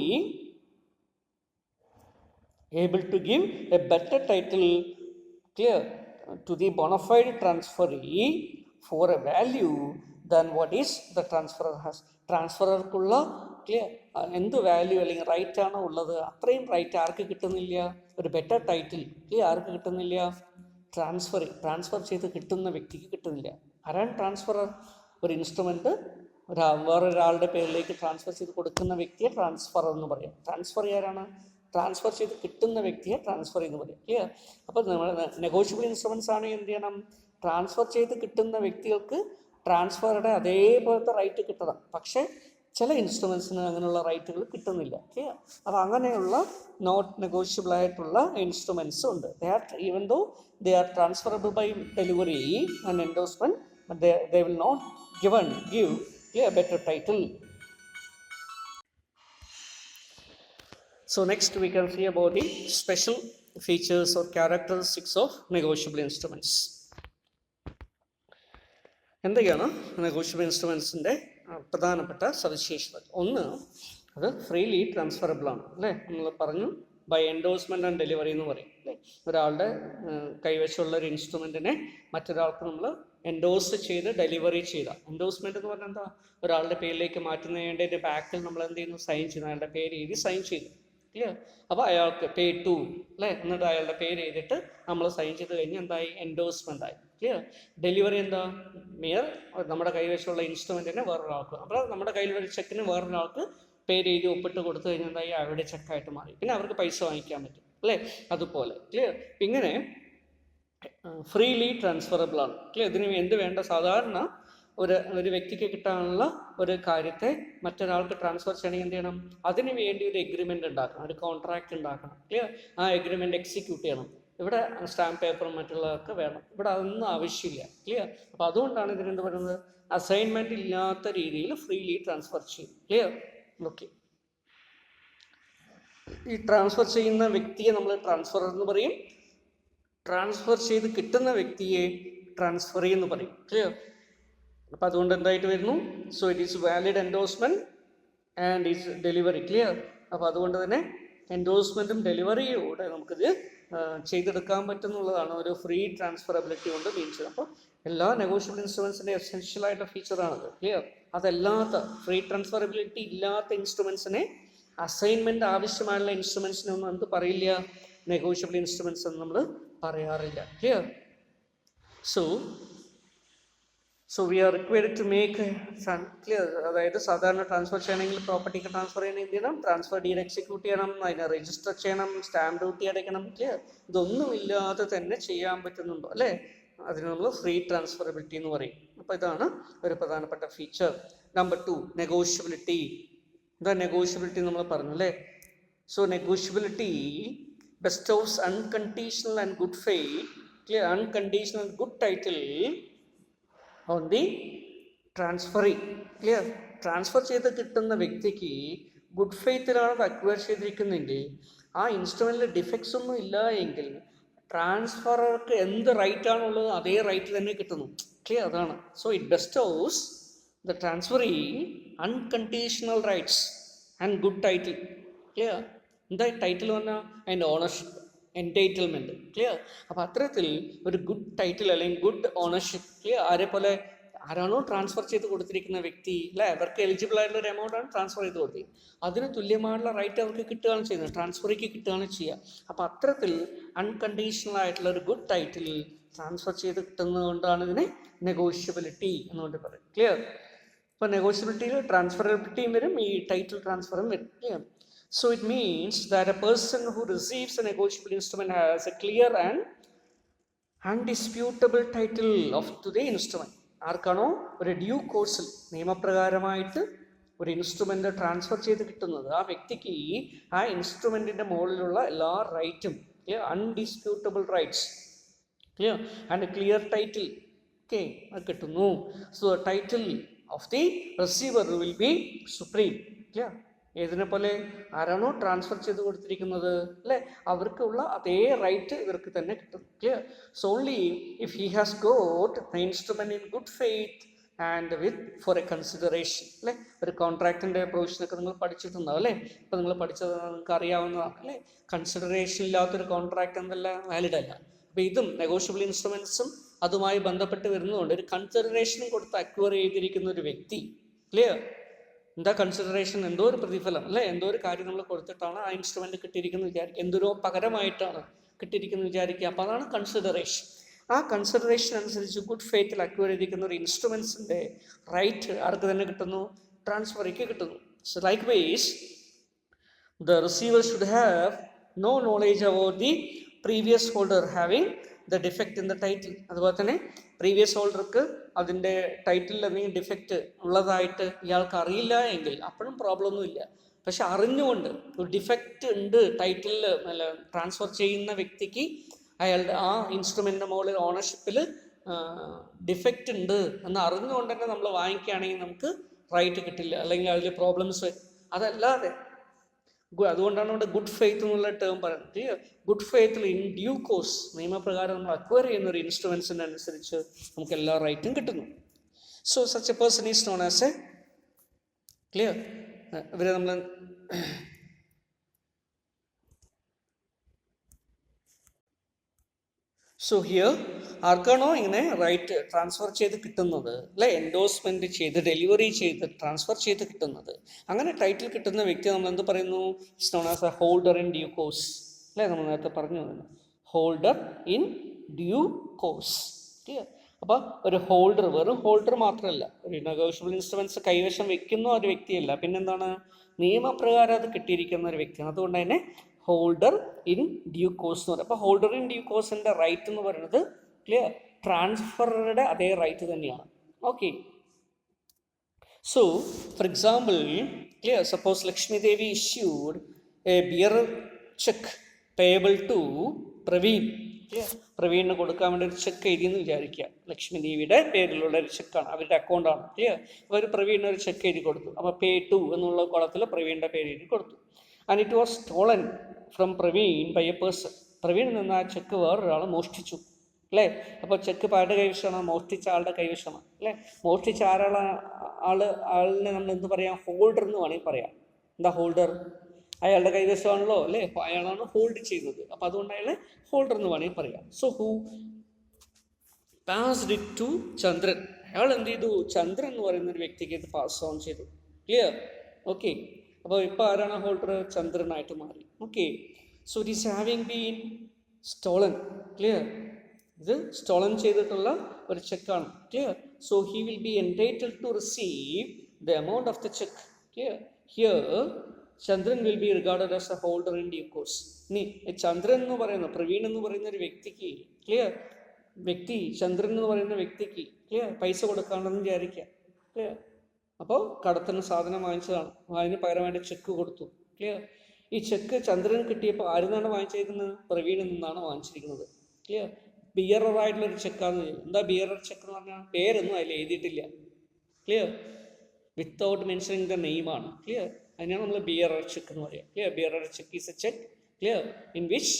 able to give a better title, clear, to the bona fide transferee for a value than what is the transferor has. ട്രാൻസ്ഫറർക്കുള്ള clear എന്ത് value അല്ലെങ്കിൽ right ആണോ ഉള്ളത് അത്രയും right ആർക്ക് കിട്ടുന്നില്ല? ഒരു better title clear ആർക്ക് കിട്ടുന്നില്ല? Transfer ചെയ്ത് കിട്ടുന്ന വ്യക്തിക്ക് കിട്ടുന്നില്ല. ആരാണ് ട്രാൻസ്ഫറർ? ഒരു ഇൻസ്ട്രുമെൻറ്റ് വേറൊരാളുടെ പേരിലേക്ക് ട്രാൻസ്ഫർ ചെയ്ത് കൊടുക്കുന്ന വ്യക്തിയെ ട്രാൻസ്ഫറർ എന്ന് പറയാം. ട്രാൻസ്ഫർ ചെയ്യാനാണ്? ട്രാൻസ്ഫർ ചെയ്ത് കിട്ടുന്ന വ്യക്തിയെ ട്രാൻസ്ഫർ എന്ന് പറയാം. ക്ലിയർ? അപ്പോൾ നമ്മൾ നെഗോഷ്യബിൾ ഇൻസ്ട്രുമെൻറ്റ്സ് ആണെങ്കിൽ എന്ത് ചെയ്യണം? ട്രാൻസ്ഫർ ചെയ്ത് കിട്ടുന്ന വ്യക്തികൾക്ക് ട്രാൻസ്ഫറുടെ അതേപോലത്തെ റൈറ്റ് കിട്ടണം. പക്ഷേ ചില ഇൻസ്ട്രുമെൻസിന് അങ്ങനെയുള്ള റൈറ്റുകൾ കിട്ടുന്നില്ല. ക്ലിയർ? അപ്പോൾ അങ്ങനെയുള്ള നോട്ട് നെഗോഷ്യബിൾ ആയിട്ടുള്ള ഇൻസ്ട്രുമെൻറ്റ്സ് ഉണ്ട്. Even though they are transferable by delivery and endorsement, but they will not give a better title. So next we can see about the special features or characteristics of negotiable instruments. എന്തൊക്കെയാണ് negotiable ഇൻസ്ട്രുമെൻസിൻ്റെ പ്രധാനപ്പെട്ട സവിശേഷത? ഒന്ന്, അത് freely transferable ആണ്. അല്ലേ? നമ്മൾ പറഞ്ഞു by endorsement and delivery എന്ന് പറയും. അല്ലേ? ഒരാളുടെ കൈവശമുള്ള ഒരു ഇൻസ്ട്രുമെൻറ്റിനെ മറ്റൊരാൾക്ക് നമ്മൾ എൻഡോഴ്സ് ചെയ്ത് ഡെലിവറി ചെയ്ത. എൻഡോഴ്സ്മെൻറ്റ് എന്ന് പറഞ്ഞാൽ എന്താ? ഒരാളുടെ പേരിലേക്ക് മാറ്റുന്നതിൻ്റെ ബാക്കിൽ നമ്മൾ എന്ത് ചെയ്യുന്നു? സൈൻ ചെയ്യുന്നു. അയാളുടെ പേര് എഴുതി സൈൻ ചെയ്തു. ക്ലിയർ? അപ്പോൾ അയാൾക്ക് പേ ടു, അല്ലേ? എന്നിട്ട് അയാളുടെ പേര് എഴുതിയിട്ട് നമ്മൾ സൈൻ ചെയ്ത് കഴിഞ്ഞ് എന്തായി? എൻഡോഴ്സ്മെൻ്റ് ആയി. ക്ലിയർ? ഡെലിവറി എന്താ? മിയർ നമ്മുടെ കൈവശമുള്ള ഇൻസ്ട്രുമെൻറ്റിനെ വേറൊരാൾക്ക്, അപ്പോൾ നമ്മുടെ കയ്യിലുള്ള ചെക്കിന് വേറൊരാൾക്ക് പേര് എഴുതി ഒപ്പിട്ട് കൊടുത്തു കഴിഞ്ഞാൽ എന്തായി? അവരുടെ ചെക്കായിട്ട് മാറി. പിന്നെ അവർക്ക് പൈസ വാങ്ങിക്കാൻ പറ്റും. അല്ലേ? അതുപോലെ. ക്ലിയർ? ഇങ്ങനെ ഫ്രീലി ട്രാൻസ്ഫറബിൾ ആണ്. ക്ലിയർ? ഇതിന് എന്ത് വേണ്ട? സാധാരണ ഒരു വ്യക്തിക്ക് കിട്ടാനുള്ള ഒരു കാര്യത്തെ മറ്റൊരാൾക്ക് ട്രാൻസ്ഫർ ചെയ്യണമെങ്കിൽ എന്ത് ചെയ്യണം? അതിന് വേണ്ടി ഒരു എഗ്രിമെൻ്റ് ഉണ്ടാക്കണം, ഒരു കോൺട്രാക്റ്റ് ഉണ്ടാക്കണം. ക്ലിയർ? ആ എഗ്രിമെൻ്റ് എക്സിക്യൂട്ട് ചെയ്യണം. ഇവിടെ സ്റ്റാമ്പ് പേപ്പറും മറ്റുള്ളതൊക്കെ വേണം. ഇവിടെ അതൊന്നും ആവശ്യമില്ല. ക്ലിയർ? അപ്പോൾ അതുകൊണ്ടാണ് ഇതിനെന്ത് പറയുന്നത്? അസൈൻമെൻറ്റ് ഇല്ലാത്ത രീതിയിൽ ഫ്രീലി ട്രാൻസ്ഫർ ചെയ്യും. ക്ലിയർ? ഓക്കെ. ഈ ട്രാൻസ്ഫർ ചെയ്യുന്ന വ്യക്തിയെ നമ്മൾ ട്രാൻസ്ഫർ എന്ന് പറയും, ട്രാൻസ്ഫർ ചെയ്ത് കിട്ടുന്ന വ്യക്തിയെ ട്രാൻസ്ഫറി എന്ന് പറയും. ക്ലിയർ? അപ്പം അതുകൊണ്ട് എന്തായിട്ട് വരുന്നു? So it is valid endorsement and is delivery. Clear? അപ്പോൾ അതുകൊണ്ട് തന്നെ എൻഡോഴ്സ്മെൻറ്റും ഡെലിവറിയോടെ നമുക്കിത് ചെയ്തെടുക്കാൻ പറ്റുന്നുള്ളതാണ് ഒരു ഫ്രീ ട്രാൻസ്ഫറബിലിറ്റി കൊണ്ട് മീൻസ്. അപ്പോൾ എല്ലാ നെഗോഷ്യബിൾ ഇൻസ്ട്രുമെൻസിൻ്റെ എസെൻഷ്യൽ ആയിട്ടുള്ള ഫീച്ചറാണത്. ക്ലിയർ? അതല്ലാത്ത ഫ്രീ ട്രാൻസ്ഫറബിലിറ്റി ഇല്ലാത്ത ഇൻസ്ട്രുമെൻസിനെ, അസൈൻമെൻറ്റ് ആവശ്യമായുള്ള ഇൻസ്ട്രുമെൻസിനെ ഒന്നും എന്ത് പറയില്ല, നെഗോഷ്യബിൾ ഇൻസ്ട്രുമെൻസ് എന്ന് നമ്മൾ പറയാറില്ല. Clear? So we are required to make clear. അതായത് സാധാരണ ട്രാൻസ്ഫർ ചെയ്യണമെങ്കിൽ പ്രോപ്പർട്ടിക്ക് ട്രാൻസ്ഫർ ചെയ്യണം, എന്ത് ചെയ്യണം? ട്രാൻസ്ഫർ ഡീഡ് എക്സിക്യൂട്ട് ചെയ്യണം, അതിനെ രജിസ്റ്റർ ചെയ്യണം, സ്റ്റാമ്പ് ഡ്യൂട്ടി അടയ്ക്കണം. ക്ലിയർ? ഇതൊന്നും ഇല്ലാതെ തന്നെ ചെയ്യാൻ പറ്റുന്നുണ്ടോ അല്ലേ? അതിന് നമ്മൾ ഫ്രീ ട്രാൻസ്ഫറബിലിറ്റി എന്ന് പറയും. അപ്പോൾ ഇതാണ് ഒരു പ്രധാനപ്പെട്ട ഫീച്ചർ. Number 2, negotiability. എന്താ നെഗോഷ്യബിലിറ്റി നമ്മൾ പറഞ്ഞു അല്ലേ? So negotiability bestows unconditional and good faith, clear, unconditional good title on the transferee. Clear? Transfer ചെയ്ത് കിട്ടുന്ന വ്യക്തിക്ക് ഗുഡ് ഫെയ്ത്തിലാണ് അത് അക്വയർ ചെയ്തിരിക്കുന്നതെങ്കിൽ, ആ ഇൻസ്ട്രുമെൻറ്റിൽ ഡിഫക്ട്സ് ഒന്നും ഇല്ല എങ്കിൽ ട്രാൻസ്ഫറർക്ക് എന്ത് റൈറ്റാണുള്ളത് അതേ റൈറ്റ് തന്നെ കിട്ടുന്നു. ക്ലിയർ? അതാണ്. So it bestows the transferee unconditional rights and good title. Clear? എന്താ ടൈറ്റിൽ പറഞ്ഞാൽ? അതിൻ്റെ ഓണർഷിപ്പ്, എൻറ്റൈറ്റിൽമെൻറ്റ്. ക്ലിയർ? അപ്പോൾ അത്തരത്തിൽ ഒരു ഗുഡ് ടൈറ്റിൽ അല്ലെങ്കിൽ ഗുഡ് ഓണർഷിപ്പ്. ക്ലിയർ? ആരാണോ ട്രാൻസ്ഫർ ചെയ്ത് കൊടുത്തിരിക്കുന്ന വ്യക്തി അല്ലേ, അവർക്ക് എലിജിബിൾ ആയിട്ടുള്ള ഒരു എമൗണ്ടാണ് ട്രാൻസ്ഫർ ചെയ്ത് കൊടുത്തിരിക്കുന്നത്. അതിന് തുല്യമായിട്ടുള്ള റൈറ്റ് അവർക്ക് കിട്ടുകയാണ് ചെയ്യുന്നത്, ട്രാൻസ്ഫറിക്ക് കിട്ടുകയാണ് ചെയ്യുക. അപ്പോൾ അത്തരത്തിൽ അൺകണ്ടീഷണൽ ആയിട്ടുള്ള ഒരു ഗുഡ് ടൈറ്റിൽ ട്രാൻസ്ഫർ ചെയ്ത് കിട്ടുന്നത് കൊണ്ടാണ് ഇതിനെ നെഗോഷ്യബിലിറ്റി എന്നുകൊണ്ട് പറയും. ക്ലിയർ? ഇപ്പോൾ നെഗോഷ്യബിലിറ്റിയിൽ ട്രാൻസ്ഫറബിലിറ്റിയും വരും, ഈ ടൈറ്റിൽ ട്രാൻസ്ഫറും വരും. Clear? So it means that a person who receives a negotiable instrument has a clear and undisputable title to the instrument. ആർക്കാണോ ഒരു ഡ്യൂ കോഴ്സിൽ നിയമപ്രകാരമായിട്ട് ഒരു ഇൻസ്ട്രുമെൻ്റ് ട്രാൻസ്ഫർ ചെയ്ത് കിട്ടുന്നത്, ആ വ്യക്തിക്ക് ആ ഇൻസ്ട്രുമെൻറ്റിൻ്റെ മുകളിലുള്ള എല്ലാ റൈറ്റും, undisputable rights, clear, and clear title okay അത് കിട്ടുന്നു. So title of the receiver will be supreme. Clear? ഏതിനെ പോലെ? ആരാണോ ട്രാൻസ്ഫർ ചെയ്ത് കൊടുത്തിരിക്കുന്നത് അല്ലേ, അവർക്കുള്ള അതേ റൈറ്റ് ഇവർക്ക് തന്നെ കിട്ടും. Clear? So only if he has got the instrument in good faith and with for a consideration അല്ലേ. ഒരു കോൺട്രാക്റ്റിൻ്റെ പ്രൊവിഷനൊക്കെ നിങ്ങൾ പഠിച്ചിട്ടുണ്ടാവും അല്ലേ? ഇപ്പോൾ നിങ്ങൾ പഠിച്ചത് നിങ്ങൾക്ക് അറിയാവുന്നതാണ് അല്ലേ? കൺസിഡറേഷൻ ഇല്ലാത്തൊരു കോൺട്രാക്റ്റ് എന്നല്ല വാലിഡ് അല്ല. അപ്പോൾ ഇതും നെഗോഷ്യബിൾ ഇൻസ്ട്രുമെൻസും അതുമായി ബന്ധപ്പെട്ട് വരുന്നതുകൊണ്ട് ഒരു കൺസിഡറേഷനും കൊടുത്ത് അക്വയർ ചെയ്തിരിക്കുന്ന ഒരു വ്യക്തി. ക്ലിയർ? എന്താ കൺസിഡറേഷൻ? എന്തോ ഒരു പ്രതിഫലം അല്ലേ, എന്തോ ഒരു കാര്യം നമ്മൾ കൊടുത്തിട്ടാണ് ആ ഇൻസ്ട്രുമെൻ്റ് കിട്ടിയിരിക്കുന്നത് വിചാരിക്കുക, എന്തോരോ പകരമായിട്ടാണ് കിട്ടിയിരിക്കുന്നത് വിചാരിക്കുക. അപ്പോൾ അതാണ് കൺസിഡറേഷൻ. ആ കൺസിഡറേഷൻ അനുസരിച്ച് ഗുഡ് ഫെയ്ത്തിൽ അക്വയർ ചെയ്തിരിക്കുന്ന ഒരു ഇൻസ്ട്രുമെൻസിൻ്റെ റൈറ്റ് ആർക്ക് തന്നെ കിട്ടുന്നു? ട്രാൻസ്ഫറിക്ക് കിട്ടുന്നു. So likewise the receiver should have no knowledge about the previous holder having the defect in the title. അതുപോലെ തന്നെ പ്രീവിയസ് ഹോൾഡർക്ക് അതിൻ്റെ ടൈറ്റിൽ എന്തെങ്കിലും ഡിഫക്റ്റ് ഉള്ളതായിട്ട് ഇയാൾക്ക് അറിയില്ല എങ്കിൽ അപ്പോഴും പ്രോബ്ലം ഒന്നുമില്ല. പക്ഷെ അറിഞ്ഞുകൊണ്ട് ഒരു ഡിഫക്റ്റ് ഉണ്ട് ടൈറ്റിലിൽ അല്ല ട്രാൻസ്ഫർ ചെയ്യുന്ന വ്യക്തിക്ക് അയാളുടെ ആ ഇൻസ്ട്രുമെൻറ്റിൻ്റെ മുകളിൽ ഓണർഷിപ്പിൽ ഡിഫക്റ്റ് ഉണ്ട് എന്ന് അറിഞ്ഞുകൊണ്ട് തന്നെ നമ്മൾ വാങ്ങിക്കുകയാണെങ്കിൽ നമുക്ക് റൈറ്റ് കിട്ടില്ല, അല്ലെങ്കിൽ അതിൽ പ്രോബ്ലംസ് വരും. അതല്ലാതെ അതുകൊണ്ടാണ് ഇവിടെ ഗുഡ് ഫെയ്ത്ത് എന്നുള്ള ടേം പറയുന്നത്. ഗുഡ് ഫെയ്ത്തിൽ ഇൻ ഡ്യൂ കോഴ്സ് നിയമപ്രകാരം നമ്മൾ അക്വയർ ചെയ്യുന്ന ഒരു ഇൻസ്ട്രുമെൻസിന് അനുസരിച്ച് നമുക്ക് എല്ലാ റൈറ്റും കിട്ടുന്നു. So such A person is known as A clear. ഇവരെ നമ്മൾ സോ ഹിയർ ആർക്കാണോ ഇങ്ങനെ റൈറ്റ് ട്രാൻസ്ഫർ ചെയ്ത് കിട്ടുന്നത് അല്ലെ, എൻഡോഴ്സ്മെൻറ്റ് ചെയ്ത് ഡെലിവറി ചെയ്ത് ട്രാൻസ്ഫർ ചെയ്ത് കിട്ടുന്നത്, അങ്ങനെ ടൈറ്റിൽ കിട്ടുന്ന വ്യക്തി നമ്മൾ എന്ത് പറയുന്നു? It's known as a holder in due course അല്ലേ, നമ്മൾ നേരത്തെ പറഞ്ഞു holder in due course. Clear? അപ്പോൾ ഒരു ഹോൾഡർ വെറും ഹോൾഡർ മാത്രമല്ല, ഒരു നെഗോഷ്യബിൾ ഇൻസ്ട്രുമെൻറ്റ്സ് കൈവശം വെക്കുന്ന ഒരു വ്യക്തിയല്ല, പിന്നെന്താണ്? നിയമപ്രകാരം അത് കിട്ടിയിരിക്കുന്ന ഒരു വ്യക്തിയാണ്. അതുകൊണ്ട് തന്നെ ഹോൾഡർ ഇൻ ഡ്യൂ കോഴ്സ് എന്ന് പറയും. അപ്പോൾ ഹോൾഡർ ഇൻ ഡ്യൂ കോഴ്സിൻ്റെ റൈറ്റ് എന്ന് പറയുന്നത് ക്ലിയർ ട്രാൻസ്ഫറുടെ അതേ റൈറ്റ് തന്നെയാണ്. Okay. So for example clear, suppose Lakshmi Devi issued a bearer cheque payable to Praveen. Clear? പ്രവീണിന് കൊടുക്കാൻ വേണ്ടി ഒരു ചെക്ക് എഴുതിയെന്ന് വിചാരിക്കുക. ലക്ഷ്മി ദേവിയുടെ പേരിലുള്ള ഒരു ചെക്കാണ്, അവരുടെ അക്കൗണ്ടാണ്. ക്ലിയർ? അവർ പ്രവീണിന് ഒരു ചെക്ക് എഴുതി കൊടുത്തു. അപ്പോൾ പേ ടു എന്നുള്ള കോളത്തിൽ പ്രവീണിൻ്റെ പേര് എഴുതി കൊടുത്തു. And it was stolen from Praveen by a person. പ്രവീണിൽ നിന്ന് ആ ചെക്ക് വേറൊരാൾ മോഷ്ടിച്ചു അല്ലേ. അപ്പോൾ ചെക്ക് ആരുടെ കൈവശമാണ്? മോഷ്ടിച്ച ആളുടെ കൈവശമാണ് അല്ലേ. മോഷ്ടിച്ച ആളിനെ നമ്മൾ എന്ത് പറയാം? ഹോൾഡർ എന്ന് വേണമെങ്കിൽ പറയാം. എന്താ ഹോൾഡർ? അയാളുടെ കൈവശമാണല്ലോ അല്ലേ, അയാളാണ് ഹോൾഡ് ചെയ്തത്. അപ്പം അതുകൊണ്ട് അയാളെ ഹോൾഡർ എന്ന് വേണമെങ്കിൽ പറയാം. So who passed it to Chandran. അയാൾ എന്ത് ചെയ്തു? ചന്ദ്രൻ എന്ന് പറയുന്ന ഒരു വ്യക്തിക്ക് ഇത് പാസ് ഓൺ ചെയ്തു. ക്ലിയർ? ഓക്കെ. അപ്പോൾ ഇപ്പോൾ ആരാണ് ഹോൾഡർ? ചന്ദ്രനായിട്ട് മാറി. Okay. So it is having been stolen. Clear? ഇത് സ്റ്റോളൻ ചെയ്തിട്ടുള്ള ഒരു ചെക്കാണ്. Clear? So he will be entitled to receive the amount of the cheque. Clear? Here Chandran will be regarded as a holder in due course. ഇനി ചന്ദ്രൻ എന്ന് പറയുന്ന, പ്രവീൺ എന്ന് പറയുന്ന ഒരു വ്യക്തിക്ക്, ക്ലിയർ, ചന്ദ്രൻ എന്ന് പറയുന്ന വ്യക്തിക്ക് ക്ലിയർ പൈസ കൊടുക്കാണ്ടെന്ന് വിചാരിക്കുക. ക്ലിയർ? അപ്പോൾ കടത്തിന് സാധനം വാങ്ങിച്ചതാണ്, അതിന് പകരമായിട്ട് ചെക്ക് കൊടുത്തു. ക്ലിയർ? ഈ ചെക്ക് ചന്ദ്രൻ കിട്ടിയപ്പോൾ ആരിൽ നിന്നാണ് വാങ്ങിച്ചിരിക്കുന്നത്? പ്രവീണിൽ നിന്നാണ് വാങ്ങിച്ചിരിക്കുന്നത്. ക്ലിയർ? ബിയറായിട്ടുള്ളൊരു ചെക്കാന്ന്. എന്താ ബിയറർ ചെക്ക് എന്ന് പറഞ്ഞാൽ? പേരൊന്നും അതിൽ എഴുതിയിട്ടില്ല. ക്ലിയർ? വിത്തൗട്ട് മെൻഷനിങ് ദ നെയിമാണ്. ക്ലിയർ? അതിനാണ് നമ്മൾ ബിയറർ ചെക്ക് എന്ന് പറയുക. Clear? Bearer cheque is a cheque, clear, in which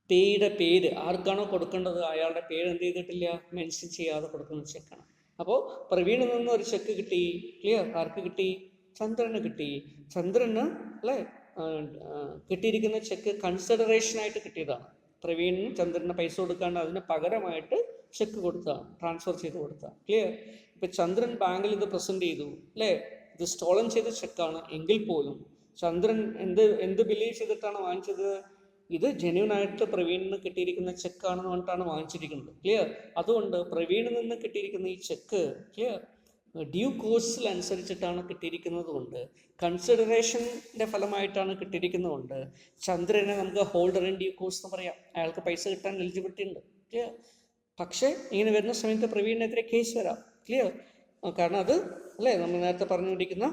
പേര് ആർക്കാണോ കൊടുക്കേണ്ടത് അയാളുടെ പേര് എന്ത് ചെയ്തിട്ടില്ല? മെൻഷൻ ചെയ്യാതെ കൊടുക്കുന്ന ചെക്കാണ്. അപ്പോൾ പ്രവീണിൽ നിന്ന് ഒരു ചെക്ക് കിട്ടി. ക്ലിയർ? ആർക്ക് കിട്ടി? ചന്ദ്രന് കിട്ടി. ചന്ദ്രന് അല്ലേ കിട്ടിയിരിക്കുന്ന ചെക്ക് കൺസിഡറേഷനായിട്ട് കിട്ടിയതാണ്. പ്രവീണിന് ചന്ദ്രന് പൈസ കൊടുക്കാണ്ട് അതിന് പകരമായിട്ട് ചെക്ക് കൊടുത്താണ്, ട്രാൻസ്ഫർ ചെയ്ത് കൊടുത്താണ്. ക്ലിയർ? ഇപ്പം ചന്ദ്രൻ ബാങ്കിൽ ഇത് പ്രസൻറ്റ് ചെയ്തു അല്ലേ, ഇത് സ്റ്റോളൻ ചെയ്ത ചെക്കാണ് എങ്കിൽ പോലും ചന്ദ്രൻ എന്ത് ബിലീവ് ചെയ്തിട്ടാണ് വാങ്ങിച്ചത്? ഇത് ജെന്യൂൻ ആയിട്ട് പ്രവീണിന് കിട്ടിയിരിക്കുന്ന ചെക്കാണെന്ന് പറഞ്ഞിട്ടാണ് വാങ്ങിച്ചിരിക്കുന്നത്. ക്ലിയർ? അതുകൊണ്ട് പ്രവീണിൽ നിന്ന് കിട്ടിയിരിക്കുന്ന ഈ ചെക്ക്, ക്ലിയർ, ഡ്യൂ കോഴ്സിൽ അനുസരിച്ചിട്ടാണ് കിട്ടിയിരിക്കുന്നത് കൊണ്ട്, കൺസിഡറേഷൻ്റെ ഫലമായിട്ടാണ് കിട്ടിയിരിക്കുന്നത് കൊണ്ട് ചന്ദ്രനെ നമുക്ക് ഹോൾഡർ ഇൻ ഡ്യൂ കോഴ്സ് എന്ന് പറയാം. അയാൾക്ക് പൈസ കിട്ടാൻ എലിജിബിലിറ്റി ഉണ്ട്. ക്ലിയർ? പക്ഷേ ഇങ്ങനെ വരുന്ന സമയത്ത് പ്രവീണിനെതിരെ കേസ് വരാം. ക്ലിയർ? കാരണം അത് അല്ലേ നമ്മൾ നേരത്തെ പറഞ്ഞുകൊണ്ടിരിക്കുന്ന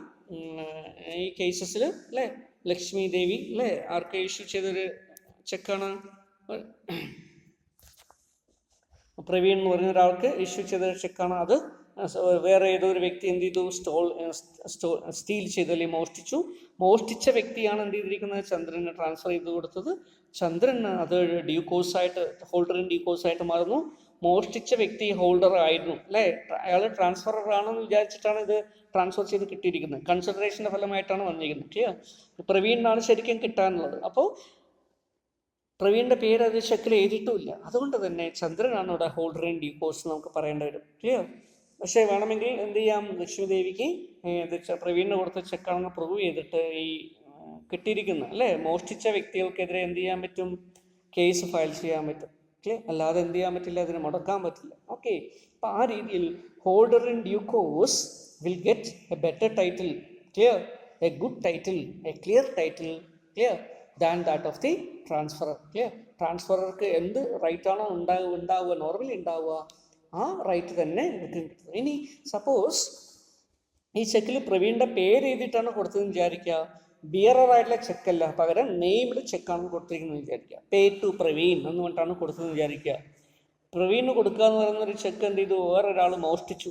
ഈ കേസസിൽ അല്ലേ ലക്ഷ്മി ദേവി അല്ലേ ആർക്ക് ഇഷ്യൂ ചെയ്തൊരു ചെക്കാണ്? പ്രവീൺ എന്ന് പറഞ്ഞ ഒരാൾക്ക് ഇഷ്യൂ ചെയ്ത ചെക്കാണ്. അത് വേറെ ഏതോ ഒരു വ്യക്തി എന്ത് ചെയ്തു? സ്റ്റീൽ ചെയ്തു അല്ലെങ്കിൽ മോഷ്ടിച്ച വ്യക്തിയാണ് എന്ത് ചെയ്തിരിക്കുന്നത്? ചന്ദ്രന് ട്രാൻസ്ഫർ ചെയ്ത് കൊടുത്തത്. ചന്ദ്രന് അത് ഡ്യൂ കോഴ്സായിട്ട്, ഹോൾഡർ ഇൻ ഡ്യൂ കോഴ്സായിട്ട് മാറുന്നു. മോഷ്ടിച്ച വ്യക്തി ഹോൾഡർ ആയിരുന്നു അല്ലേ, അയാൾ ട്രാൻസ്ഫറർ ആണെന്ന് വിചാരിച്ചിട്ടാണ് ഇത് ട്രാൻസ്ഫർ ചെയ്ത് കിട്ടിയിരിക്കുന്നത്. കൺസിഡറേഷൻ്റെ ഫലമായിട്ടാണ് വന്നിരിക്കുന്നത്. ക്ലിയർ? പ്രവീണിനാണ് ശരിക്കും കിട്ടാനുള്ളത്. അപ്പോൾ പ്രവീണിൻ്റെ പേര് അത് ചെക്കിൽ എഴുതിയിട്ടുമില്ല. അതുകൊണ്ട് തന്നെ ചന്ദ്രനാണ് ഇവിടെ ഹോൾഡർ ഇൻ ഡ്യൂ കോഴ്സ് നമുക്ക് പറയേണ്ടി വരും. ക്ലിയർ? പക്ഷേ വേണമെങ്കിൽ എന്ത് ചെയ്യാം? ലക്ഷ്മി ദേവിക്ക് പ്രവീണിന് കൊടുത്ത ചെക്കാണെന്ന് പ്രൂവ് ചെയ്തിട്ട് ഈ കിട്ടിയിരിക്കുന്ന അല്ലേ മോഷ്ടിച്ച വ്യക്തികൾക്കെതിരെ എന്ത് ചെയ്യാൻ പറ്റും? കേസ് ഫയൽ ചെയ്യാൻ പറ്റും. ക്ലിയർ? അല്ലാതെ എന്ത് ചെയ്യാൻ പറ്റില്ല? അതിനെ മുടക്കാൻ പറ്റില്ല. ഓക്കെ. അപ്പം ആ രീതിയിൽ holder in due course will get a better title. Clear? A good title, a clear title. Clear? Than that of the transferor. Clear? ട്രാൻസ്ഫറർക്ക് എന്ത് റൈറ്റാണോ ഉണ്ടാവുക നോർമലി ഉണ്ടാവുക ആ റൈറ്റ് തന്നെ കിട്ടും. ഇനി സപ്പോസ് ഈ ചെക്കിൽ പ്രവീണിൻ്റെ പേര് എഴുതിയിട്ടാണ് കൊടുത്തതെന്ന് വിചാരിക്കുക. ബിയറായിട്ടുള്ള ചെക്കല്ല, പകരം നെയിംഡ് ചെക്കാണ് കൊടുത്തിരിക്കുന്നത് വിചാരിക്കുക. പേ ടു പ്രവീൺ എന്ന് പറഞ്ഞിട്ടാണ് കൊടുത്തതെന്ന് വിചാരിക്കുക. പ്രവീണിന് കൊടുക്കുക എന്ന് പറയുന്നൊരു ചെക്ക് എന്ത് ചെയ്തു? വേറൊരാൾ മോഷ്ടിച്ചു.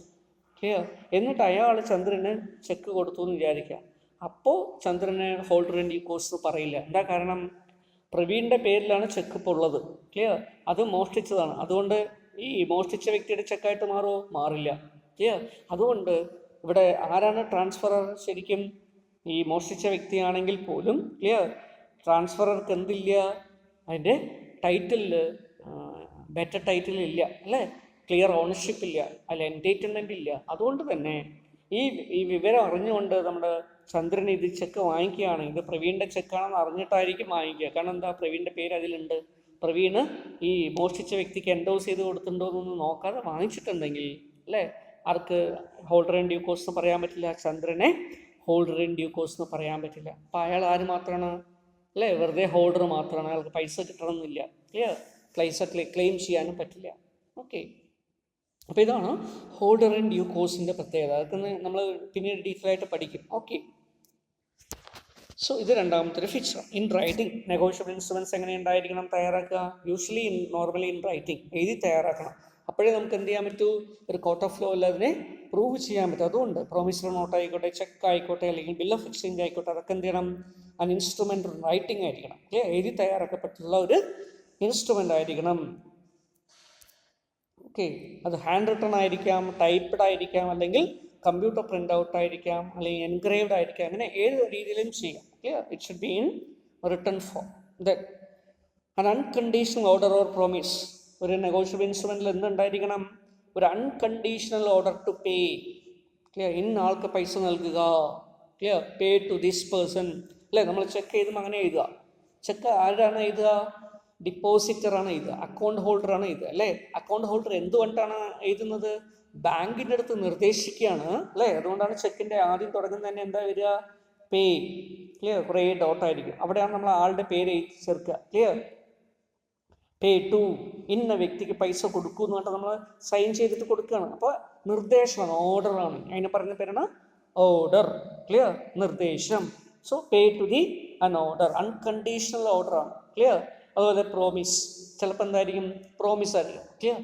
ക്ലിയർ? എന്നിട്ട് അയാൾ ചന്ദ്രന് ചെക്ക് കൊടുത്തു എന്ന് വിചാരിക്കുക. അപ്പോൾ ചന്ദ്രന് ഹോൾഡർ ഇൻ ഡ്യൂ കോഴ്സ് പറയില്ല. എന്താ കാരണം? പ്രവീണിൻ്റെ പേരിലാണ് ചെക്ക് ഇപ്പോൾ ഉള്ളത്. ക്ലിയർ? അത് മോഷ്ടിച്ചതാണ്. അതുകൊണ്ട് ഈ മോഷ്ടിച്ച വ്യക്തിയുടെ ചെക്കായിട്ട് മാറുമോ? മാറില്ല. ക്ലിയർ? അതുകൊണ്ട് ഇവിടെ ആരാണ് ട്രാൻസ്ഫറർ? ശരിക്കും ഈ മോഷ്ടിച്ച വ്യക്തിയാണെങ്കിൽ പോലും ക്ലിയർ ട്രാൻസ്ഫറർക്ക് എന്തില്ല? അതിൻ്റെ ടൈറ്റിൽ ബെറ്റർ ടൈറ്റിൽ ഇല്ല അല്ലേ, ക്ലിയർ ഓണർഷിപ്പ് ഇല്ല, അതിൽ എൻറ്റൈറ്റിൽമെൻ്റ് ഇല്ല. അതുകൊണ്ട് തന്നെ ഈ വിവരം അറിഞ്ഞുകൊണ്ട് നമ്മുടെ ചന്ദ്രൻ ഇത് ചെക്ക് വാങ്ങിക്കുകയാണ്, ഇത് പ്രവീണിൻ്റെ ചെക്കാണെന്ന് അറിഞ്ഞിട്ടായിരിക്കും വാങ്ങിക്കുക. കാരണം എന്താ? പ്രവീണിൻ്റെ പേര് അതിലുണ്ട്. പ്രവീണ് ഈ മോഷ്ടിച്ച വ്യക്തിക്ക് എൻഡോസ് ചെയ്ത് കൊടുത്തിട്ടുണ്ടോ എന്നൊന്നും നോക്കാതെ വാങ്ങിച്ചിട്ടുണ്ടെങ്കിൽ അല്ലേ ആർക്ക് ഹോൾഡർ ഇൻ ഡ്യൂ കോഴ്സ് എന്ന് പറയാൻ പറ്റില്ല. ചന്ദ്രനെ ഹോൾഡർ ഇൻ ഡ്യൂ കോഴ്സ് എന്ന് പറയാൻ പറ്റില്ല. അപ്പം അയാൾ ആര് മാത്രമാണ് അല്ലേ? വെറുതെ ഹോൾഡർ മാത്രമാണ്. അയാൾക്ക് പൈസ കിട്ടണമെന്നില്ല. ക്ലിയർ? പൈസ ക്ലെയിം ചെയ്യാനും പറ്റില്ല. ഓക്കെ. അപ്പോൾ ഇതാണ് ഹോൾഡർ ഇൻ ഡ്യൂ കോഴ്സിൻ്റെ പ്രത്യേകത. അതൊക്കെ നമ്മൾ പിന്നീട് ഡീറ്റെയിൽ ആയിട്ട് പഠിക്കും. ഓക്കെ. സോ ഇത് രണ്ടാമത്തെ ഒരു feature. In writing negotiable instruments എങ്ങനെ ഉണ്ടായിരിക്കണം? തയ്യാറാക്കുക. നോർമലി ഇൻ റൈറ്റിംഗ് എഴുതി തയ്യാറാക്കണം. അപ്പോഴേ നമുക്ക് എന്ത് ചെയ്യാൻ പറ്റൂ, ഒരു കോർട്ട് ഓഫ് ലോയിൽ അതിനെ പ്രൂവ് ചെയ്യാൻ പറ്റും. അതുകൊണ്ട് പ്രോമിസറി നോട്ട് ആയിക്കോട്ടെ, ചെക്ക് ആയിക്കോട്ടെ, അല്ലെങ്കിൽ ബിൽ ഓഫ് എക്സ്ചേഞ്ച് ആയിക്കോട്ടെ, അതൊക്കെ എന്ത് ചെയ്യണം, ആ ഇൻസ്ട്രുമെൻ്റ് റൈറ്റിംഗ് ആയിരിക്കണം, എഴുതി തയ്യാറാക്കപ്പെട്ടുള്ള ഒരു ഇൻസ്ട്രുമെൻ്റ് ആയിരിക്കണം. ഓക്കെ, അത് ഹാൻഡ് റിട്ടൺ ആയിരിക്കാം, ടൈപ്പ്ഡ് ആയിരിക്കാം, അല്ലെങ്കിൽ കമ്പ്യൂട്ടർ പ്രിൻ്റ് ഔട്ട് ആയിരിക്കാം, അല്ലെങ്കിൽ എൻഗ്രേവ്ഡ് ആയിരിക്കാം, അങ്ങനെ ഏത് രീതിയിലും ചെയ്യാം. It should be in written form. Then an unconditional order or promise. ഒരു നെഗോഷ്യബിൾ ഇൻസ്ട്രുമെൻറ്റിൽ എന്തുണ്ടായിരിക്കണം, ഒരു അൺകണ്ടീഷണൽ ഓർഡർ ടു പേ. ഇന്ന ആൾക്ക് പൈസ നൽകുക, പേ ടു ദിസ് പേഴ്സൺ. അല്ലേ, നമ്മൾ ചെക്ക് എഴുതുമ്പോൾ അങ്ങനെ എഴുതുക. ചെക്ക് ആരാണ് എഴുതുക, ഡിപ്പോസിറ്ററാണ് എഴുതുക, അക്കൗണ്ട് ഹോൾഡറാണ് എഴുതുക. അല്ലേ, അക്കൗണ്ട് ഹോൾഡർ എന്തുകൊണ്ടാണ് എഴുതുന്നത്, ബാങ്കിൻ്റെ അടുത്ത് നിർദ്ദേശിക്കുകയാണ്. അല്ലേ, അതുകൊണ്ടാണ് ചെക്കിൻ്റെ ആദ്യം തുടങ്ങുന്നത് തന്നെ എന്താ വരിക, പേ. കുറേ ഡോട്ടായിരിക്കും, അവിടെയാണ് നമ്മൾ ആളുടെ പേര് ചേർക്കുക. പേ ടു, ഇന്ന വ്യക്തിക്ക് പൈസ കൊടുക്കൂ എന്ന് പറഞ്ഞിട്ട് നമ്മൾ സൈൻ ചെയ്തിട്ട് കൊടുക്കുകയാണ്. അപ്പോൾ നിർദ്ദേശമാണ്, ഓർഡറാണ്. അതിന് പറഞ്ഞ പേരാണ് ഓർഡർ. നിർദ്ദേശം. So pay to the an order, unconditional ഓർഡറാണ്. അതുപോലെ പ്രോമിസ്, ചിലപ്പോൾ എന്തായിരിക്കും, പ്രോമിസ് ആയിരിക്കും.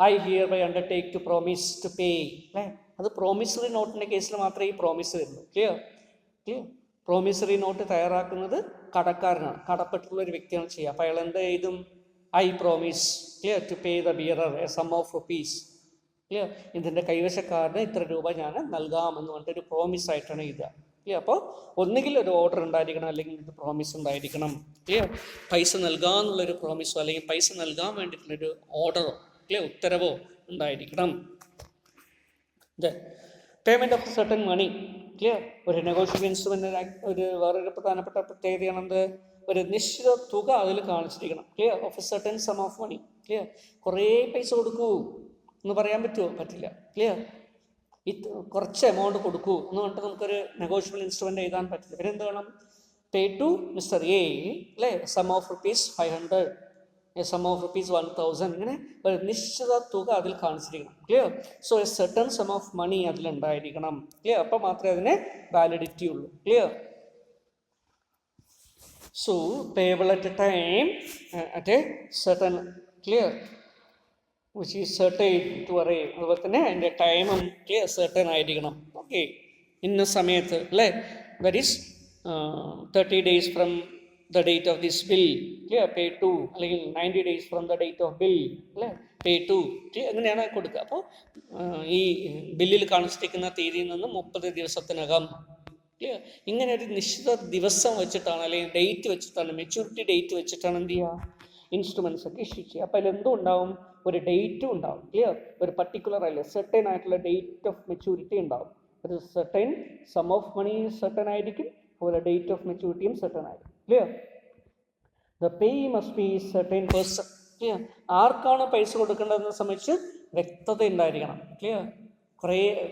I hereby undertake to promise to pay. അത് പ്രോമിസറി നോട്ടിൻ്റെ കേസിൽ മാത്രമേ ഈ പ്രോമിസ് വരുള്ളൂ. പ്രോമിസറി നോട്ട് തയ്യാറാക്കുന്നത് കടക്കാരനാണ്, കടപ്പെട്ടുള്ള ഒരു വ്യക്തിയാണ് ചെയ്യുക. അപ്പോൾ അയാൾ എന്ത് എഴുതും, I promise to pay the bearer a sum of rupees. ഇതിൻ്റെ കൈവശക്കാരന് ഇത്ര രൂപ ഞാൻ നൽകാമെന്ന് പറഞ്ഞിട്ടൊരു പ്രോമിസ് ആയിട്ടാണ് എഴുതുക. അപ്പോൾ ഒന്നുകിൽ ഒരു ഓർഡർ ഉണ്ടായിരിക്കണം, അല്ലെങ്കിൽ ഒരു പ്രോമിസ് ഉണ്ടായിരിക്കണം. പൈസ നൽകാമെന്നുള്ളൊരു പ്രോമിസോ അല്ലെങ്കിൽ പൈസ നൽകാൻ വേണ്ടിയിട്ടുള്ളൊരു ഓർഡറോ ഉത്തരവോ ഉണ്ടായിരിക്കണം. പേയ്മെൻറ്റ് ഓഫ് സർട്ടൻ മണി. ഒരു നെഗോഷ്യബിൾ ഇൻസ്ട്രുമെൻ്റ് ഒരു വേറൊരു പ്രധാനപ്പെട്ട പ്രത്യേകതയാണെന്ത്, ഒരു നിശ്ചിത തുക അതിൽ കാണിച്ചിരിക്കണം. Of a certain sum of money. കുറേ പൈസ കൊടുക്കൂ എന്ന് പറയാൻ പറ്റുമോ, പറ്റില്ല. കുറച്ച് എമൗണ്ട് കൊടുക്കൂ എന്ന് പറഞ്ഞിട്ട് നമുക്കൊരു നെഗോഷ്യബിൾ ഇൻസ്ട്രുമെൻ്റ് എഴുതാൻ പറ്റില്ല. പിന്നെ എന്ത് വേണം, pay to mister A, sum of rupees 500, sum of rupees 1000, ഇങ്ങനെ ഒരു നിശ്ചിത തുക അതിൽ കാണിച്ചിരിക്കണം. So a certain sum of money അതിലുണ്ടായിരിക്കണം. അപ്പോൾ മാത്രമേ അതിന് വാലിഡിറ്റി ഉള്ളൂ. So payable at a time at a certain which is certain to array. അതുപോലെ തന്നെ അതിൻ്റെ ടൈമും certain ആയിരിക്കണം. ഓക്കെ, ഇന്ന സമയത്ത്, അല്ലേ, that is 30 days from the date of this bill, pay to, അല്ലെങ്കിൽ 90 days from the date of bill, അല്ലേ, പേ ടു, അങ്ങനെയാണ് കൊടുക്കുക. അപ്പോൾ ഈ ബില്ലിൽ കാണിച്ചിരിക്കുന്ന തീയതിയിൽ നിന്ന് 30 ദിവസത്തിനകം, ഇങ്ങനെ ഒരു നിശ്ചിത ദിവസം വെച്ചിട്ടാണ്, അല്ലെങ്കിൽ ഡേറ്റ് വെച്ചിട്ടാണ്, മെച്യൂരിറ്റി ഡേറ്റ് വെച്ചിട്ടാണ് എന്ത് ചെയ്യുക, ഇൻസ്ട്രുമെൻറ്റ്സ് ഒക്കെ ഇഷ്യൂ ചെയ്യുക. അപ്പോൾ അതിലെന്തും ഉണ്ടാവും, ഒരു ഡേറ്റും ഉണ്ടാവും. ഒരു പർട്ടിക്കുലർ അല്ലേ, സെർട്ടൈൻ ആയിട്ടുള്ള ഡേറ്റ് ഓഫ് മെച്യൂരിറ്റി ഉണ്ടാവും. ഒരു certain sum of money certain ആയിരിക്കും, അതുപോലെ ഡേറ്റ് ഓഫ് മെച്യൂരിറ്റിയും സെർട്ടൈൻ ആയിരിക്കും. The payee must be certain person. ആർക്കാണ് പൈസ കൊടുക്കേണ്ടതെന്ന് സംബന്ധിച്ച് വ്യക്തത ഉണ്ടായിരിക്കണം.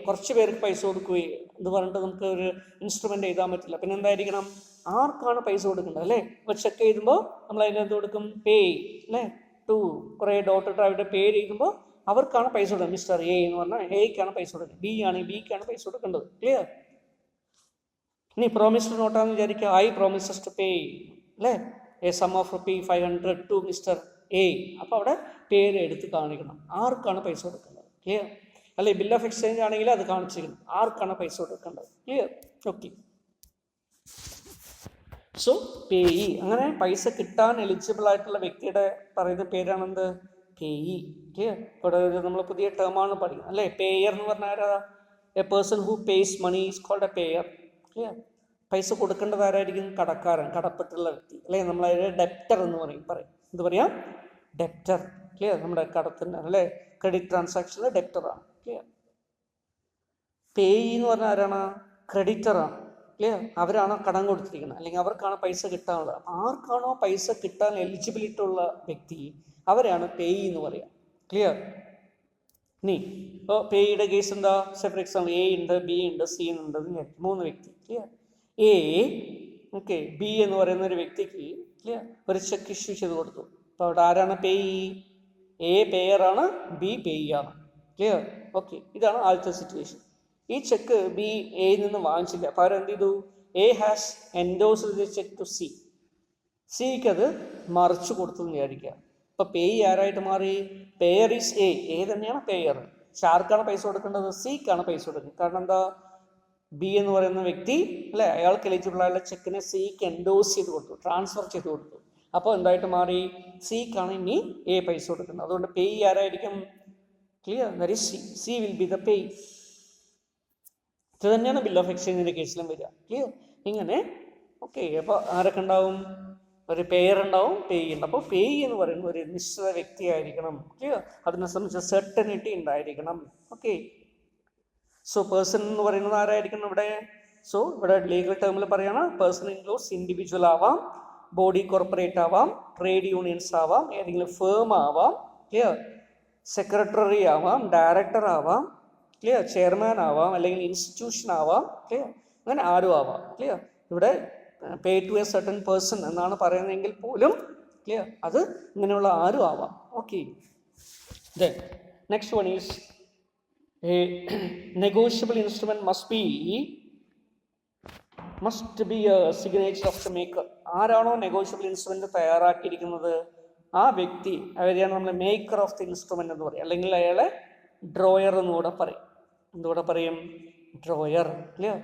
കുറച്ച് പേർക്ക് പൈസ കൊടുക്കുകയും എന്ന് പറഞ്ഞിട്ട് നമുക്ക് ഒരു ഇൻസ്ട്രുമെൻ്റ് എഴുതാൻ പറ്റില്ല. പിന്നെ എന്തായിരിക്കണം, ആർക്കാണ് പൈസ കൊടുക്കേണ്ടത്. അല്ലേ, ഇപ്പോൾ ചെക്ക് എഴുതുമ്പോൾ നമ്മൾ അതിനകത്ത് കൊടുക്കും പേ, അല്ലേ, ടു, കുറേ ഡോട്ട് ഇട്ട് അവരുടെ പേര് എഴുതുമ്പോൾ അവർക്കാണ് പൈസ കൊടുക്കുന്നത്. മിസ്റ്റർ എ എന്ന് പറഞ്ഞാൽ എയ്ക്കാണ് പൈസ കൊടുക്കുന്നത്, ബി ആണെങ്കിൽ ബിക്കാണ് പൈസ കൊടുക്കേണ്ടത്. ഇനി പ്രോമിസ് നോട്ടാന്ന് വിചാരിക്കുക, ഐ പ്രോമിസസ് ടു പേ, അല്ലേ, a sum of rupee 500 to mister A. അപ്പോൾ അവിടെ പേര് എടുത്ത് കാണിക്കണം, ആർക്കാണ് പൈസ കൊടുക്കേണ്ടത്. അല്ലെ, ബിൽ ഓഫ് എക്സ്ചേഞ്ച് ആണെങ്കിൽ അത് കാണിച്ചിരിക്കണം, ആർക്കാണ് പൈസ കൊടുക്കേണ്ടത്. Okay, so payee. അങ്ങനെ പൈസ കിട്ടാൻ എലിജിബിൾ ആയിട്ടുള്ള വ്യക്തിയുടെ പറയുന്ന പേരാണെന്ത്, പേയി. ഇവിടെ നമ്മൾ പുതിയ ടേമാണ് പഠിക്കുന്നത്. അല്ലേ, പേയർ എന്ന് പറഞ്ഞാൽ ആരാ, a person who pays money is called a payer. പൈസ കൊടുക്കേണ്ടത് ആരായിരിക്കും, കടക്കാരൻ, കടപ്പെട്ടുള്ള വ്യക്തി. അല്ലേ, നമ്മളതിന് ഡെപ്റ്റർ എന്ന് പറയും. എന്ത് പറയാം, ഡെപ്റ്റർ. നമ്മുടെ കടത്തിന്, അല്ലേ, ക്രെഡിറ്റ് ട്രാൻസാക്ഷനിൽ ഡെപ്റ്ററാണ്. പേയി എന്ന് പറഞ്ഞാൽ ആരാണ്, ക്രെഡിറ്ററാണ്. അവരാണ് കടം കൊടുത്തിരിക്കുന്നത്, അല്ലെങ്കിൽ അവർക്കാണ് പൈസ കിട്ടാനുള്ളത്. ആർക്കാണോ പൈസ കിട്ടാൻ എലിജിബിലിറ്റി ഉള്ള വ്യക്തി അവരാണ് പേയി എന്ന് പറയാം. ഇനി ഇപ്പോൾ പേയുടെ കേസ് എന്താ, ഫോർ എക്സാമ്പിൾ എ ഉണ്ട്, ബി ഉണ്ട്, സി ഉണ്ട്, 3 വ്യക്തി. എ, ഓക്കെ, ബി എന്ന് പറയുന്ന ഒരു വ്യക്തിക്ക് ഒരു ചെക്ക് ഇഷ്യൂ ചെയ്ത് കൊടുത്തു. അപ്പോൾ അവിടെ ആരാണ് പേയി, എ പേയറാണ്, ബി പേയിയാണ്. ഓക്കെ, ഇതാണ് ആദ്യത്തെ സിറ്റുവേഷൻ. ഈ ചെക്ക് ബി എയിൽ നിന്ന് വാങ്ങിച്ചില്ല. അപ്പോൾ അവരെന്ത് ചെയ്തു, A has endorsed the cheque to C. സിക്ക് അത് മറിച്ചു കൊടുത്തു എന്ന് വിചാരിക്കുക. ഇപ്പോൾ പേയ് ആരായിട്ട് മാറി? പേയർ ഈസ് എ തന്നെയാണ് പേയർ. പക്ഷെ ആർക്കാണ് പൈസ കൊടുക്കേണ്ടത്? സിക്കാണ് പൈസ കൊടുക്കുന്നത്. കാരണം എന്താ? ബി എന്ന് പറയുന്ന വ്യക്തി അല്ലെ, അയാൾക്ക് എലിജിബിൾ ആയുള്ള ചെക്കിനെ സിക്ക് എൻഡോസ് ചെയ്ത് കൊടുത്തു, ട്രാൻസ്ഫർ ചെയ്ത് കൊടുത്തു. അപ്പോൾ എന്തായിട്ട് മാറി? സിക്കാണ് ഇനി എ പൈസ കൊടുക്കുന്നത്. അതുകൊണ്ട് പേയ് ആരായിരിക്കും? Clear? That is C. C will be the payee. ഇത് തന്നെയാണ് ബിൽ ഓഫ് എക്സ്ചേഞ്ചിന്റെ കേസിലും വരിക. ക്ലിയർ? ഇങ്ങനെ ഓക്കെ. അപ്പോൾ ആരൊക്കെ ഉണ്ടാവും? ഒരു പേയർ ഉണ്ടാവും, പേയ് ഉണ്ട്. അപ്പോൾ പേയ് എന്ന് പറയുന്നത് ഒരു നിശ്ചിത വ്യക്തി ആയിരിക്കണം. ക്ലിയർ? അതിനെ സംബന്ധിച്ച് സെർട്ടനിറ്റി ഉണ്ടായിരിക്കണം. ഓക്കെ. സോ പേഴ്സൺ എന്ന് പറയുന്നത് ആരായിരിക്കണം ഇവിടെ? സോ ഇവിടെ ലീഗൽ ടേമിൽ പറയണ പേഴ്സൺ ഇൻക്ലൂഡ്സ് ഇൻഡിവിജ്വൽ ആവാം, ബോഡി കോർപ്പറേറ്റ് ആവാം, ട്രേഡ് യൂണിയൻസ് ആവാം, ഏതെങ്കിലും ഫേം ആവാം. ക്ലിയർ? സെക്രട്ടറി ആവാം, ഡയറക്ടർ ആവാം. ക്ലിയർ? ചെയർമാൻ ആവാം, അല്ലെങ്കിൽ ഇൻസ്റ്റിറ്റ്യൂഷൻ ആവാം. ക്ലിയർ? അങ്ങനെ ആരും ആവാം. ക്ലിയർ? ഇവിടെ pay to a certain person എന്നാണ് പറയുന്നതെങ്കിൽ പോലും ക്ലിയർ അത് ഇങ്ങനെയുള്ള ആരും ആവാം. Okay. Then next one is a negotiable instrument must be a signature of the maker. ആരാണോ നെഗോഷ്യബിൾ ഇൻസ്ട്രുമെന്റ് തയ്യാറാക്കിയിരിക്കുന്നത് ആ വ്യക്തി, അവരെയാണ് നമ്മൾ മേക്കർ ഓഫ് ദി ഇൻസ്ട്രുമെന്റ് എന്ന് പറയും. അല്ലെങ്കിൽ അയാളെ ഡ്രോയർ എന്നുകൂടെ പറയും. എന്തുകൂടെ പറയും? Drawer. Clear?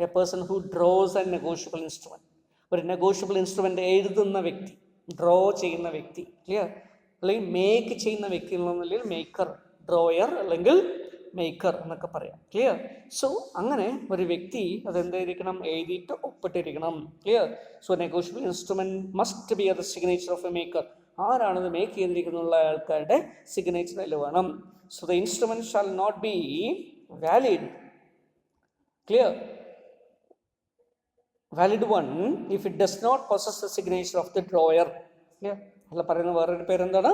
A person who draws A negotiable instrument. ഒരു നെഗോഷ്യബിൾ ഇൻസ്ട്രുമെന്റ് എഴുതുന്ന വ്യക്തി, ഡ്രോ ചെയ്യുന്ന വ്യക്തി. ക്ലിയർ? അല്ലെങ്കിൽ മേക്ക് ചെയ്യുന്ന വ്യക്തി എന്നുള്ള നിലയിൽ മേക്കർ, ഡ്രോയർ അല്ലെങ്കിൽ മേക്കർ എന്നൊക്കെ പറയാം. ക്ലിയർ? സോ അങ്ങനെ ഒരു വ്യക്തി അതെന്തായിരിക്കണം? എഴുതിയിട്ട് ഒപ്പിട്ടിരിക്കണം. Clear? So negotiable instrument must be the signature of a maker. ആരാണത് മേക്ക് ചെയ്തിരിക്കുന്നുള്ള ആൾക്കാരുടെ സിഗ്നേച്ചർ അതിൽ വേണം. So the instrument shall not be valid. Clear? Valid one if it does not possess the signature of the drawer. Clear? അല്ല പറയുന്ന വേറൊരു പേരെന്താണ്?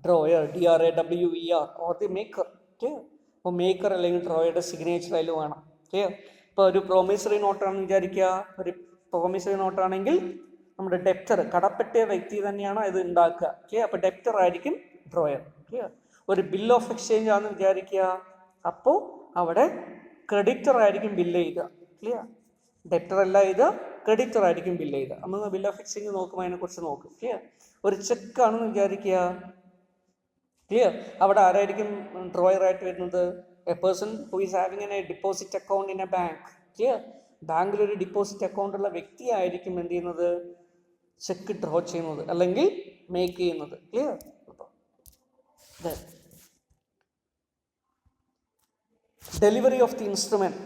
Drawer, DRAWER, or the maker. Clear? അപ്പോൾ മേക്കർ അല്ലെങ്കിൽ ഡ്രോയറുടെ സിഗ്നേച്ചർ അതിൽ വേണം. ക്ലിയർ? ഇപ്പോൾ ഒരു പ്രോമിസറി നോട്ടാണെന്ന് വിചാരിക്കുക. ഒരു പ്രോമിസറി നോട്ടാണെങ്കിൽ നമ്മുടെ ഡെപ്റ്റർ, കടപ്പെട്ട വ്യക്തി തന്നെയാണ് ഇത് ഉണ്ടാക്കുക. ക്ലിയർ? അപ്പോൾ ഡെപ്റ്റർ ആയിരിക്കും ഡ്രോയർ. ക്ലിയർ? ഒരു ബിൽ ഓഫ് എക്സ്ചേഞ്ച് ആണെന്ന് വിചാരിക്കുക. അപ്പോൾ അവിടെ ക്രെഡിറ്റർ ആയിരിക്കും ബില്ല് ചെയ്യുക. ക്ലിയർ? ഡെപ്റ്റർ അല്ല ഇത്, ക്രെഡിറ്റർ ആയിരിക്കും ബില്ല് ചെയ്യുക. നമ്മൾ ബിൽ ഓഫ് എക്സ്ചേഞ്ച് നോക്കുമ്പോൾ അതിനെക്കുറിച്ച് നോക്കും. ക്ലിയർ? ഒരു ചെക്കാണെന്ന് വിചാരിക്കുക. ക്ലിയർ? അവിടെ ആരായിരിക്കും ഡ്രോയർ ആയിട്ട് വരുന്നത്? A person who is having a deposit account in a bank. Clear? ബാങ്കിലൊരു ഡിപ്പോസിറ്റ് അക്കൗണ്ട് ഉള്ള വ്യക്തി ആയിരിക്കും എന്ത് ചെയ്യുന്നത്? ചെക്ക് ഡ്രോ ചെയ്യുന്നത് അല്ലെങ്കിൽ മേക്ക് ചെയ്യുന്നത്. Clear? Delivery of the instrument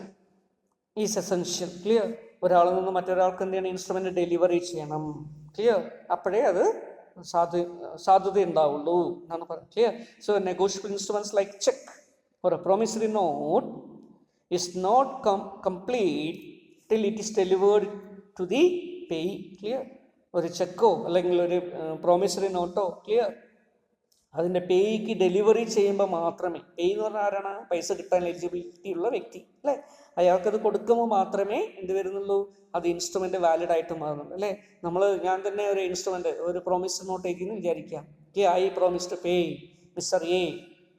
is essential. Clear? ഒരാളിൽ നിന്ന് മറ്റൊരാൾക്ക് എന്ത് ചെയ്യണം? ഇൻസ്ട്രുമെന്റ് ഡെലിവറി ചെയ്യണം. ക്ലിയർ? അപ്പോഴേ അത് സാധ്യത ഉണ്ടാവുള്ളൂ എന്നാണ് പറയുന്നത്. Clear? So negotiable instruments like cheque or a promissory note is not complete till it is delivered to the payee. Clear? ഒരു ചെക്കോ അല്ലെങ്കിൽ ഒരു പ്രോമിസറി നോട്ടോ ക്ലിയർ അതിൻ്റെ പേയ്ക്ക് ഡെലിവറി ചെയ്യുമ്പോൾ മാത്രമേ, പേയ് എന്ന് പറഞ്ഞാൽ ആരാണ്? പൈസ കിട്ടാൻ എലിജിബിലിറ്റി ഉള്ള വ്യക്തി അല്ലേ? അയാൾക്കത് കൊടുക്കുമ്പോൾ മാത്രമേ എന്ത് വരുന്നുള്ളൂ? അത് ഇൻസ്ട്രുമെന്റ് വാലിഡ് ആയിട്ട് മാറുന്നുള്ളൂ അല്ലേ? ഞാൻ തന്നെ ഒരു ഇൻസ്ട്രുമെന്റ്, ഒരു പ്രോമിസ് നോട്ട് എഴുതിയെന്ന് വിചാരിക്കാം. Clear? I promise to pay mister A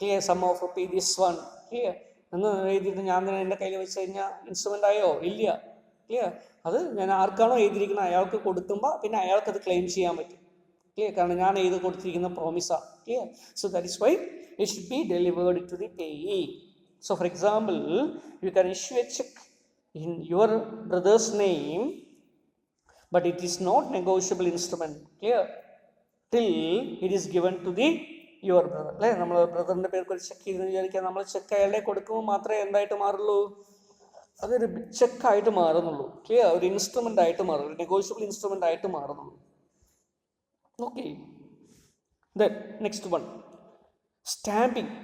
clear sum of rupees this one. Clear? എന്ന് എഴുതിയിട്ട് ഞാൻ തന്നെ എൻ്റെ കയ്യിൽ വെച്ച് കഴിഞ്ഞാൽ ഇൻസ്ട്രുമെന്റ് ആയോ? ഇല്ല. ക്ലിയർ? അത് ഞാൻ ആർക്കാണോ എഴുതിയിരിക്കുന്നത് അയാൾക്ക് കൊടുക്കുമ്പോൾ പിന്നെ അയാൾക്കത് ക്ലെയിം ചെയ്യാൻ പറ്റും. ക്ലിയർ? കാരണം ഞാൻ എഴുതി കൊടുത്തിരിക്കുന്ന പ്രോമിസാണ്. Clear? So that is why it should be delivered to the payee. So for example, you can issue a check in your brother's name, but it is not negotiable instrument. Clear? Till it is given to the your brother. അല്ലേ? നമ്മൾ ബ്രദറിൻ്റെ പേർക്ക് ഒരു check ചെയ്തെന്ന് വിചാരിക്കുക. നമ്മൾ check അയാളെ കൊടുക്കുമ്പോൾ മാത്രമേ എന്തായിട്ട് മാറുള്ളൂ? അതൊരു ചെക്കായിട്ട് മാറുന്നുള്ളൂ. ക്ലിയർ? ഒരു ഇൻസ്ട്രുമെന്റ് ആയിട്ട് മാറും, ഒരു നെഗോഷ്യബിൾ ഇൻസ്ട്രുമെന്റ് ആയിട്ട് മാറുന്നുള്ളൂ. Okay. Then next one, stamping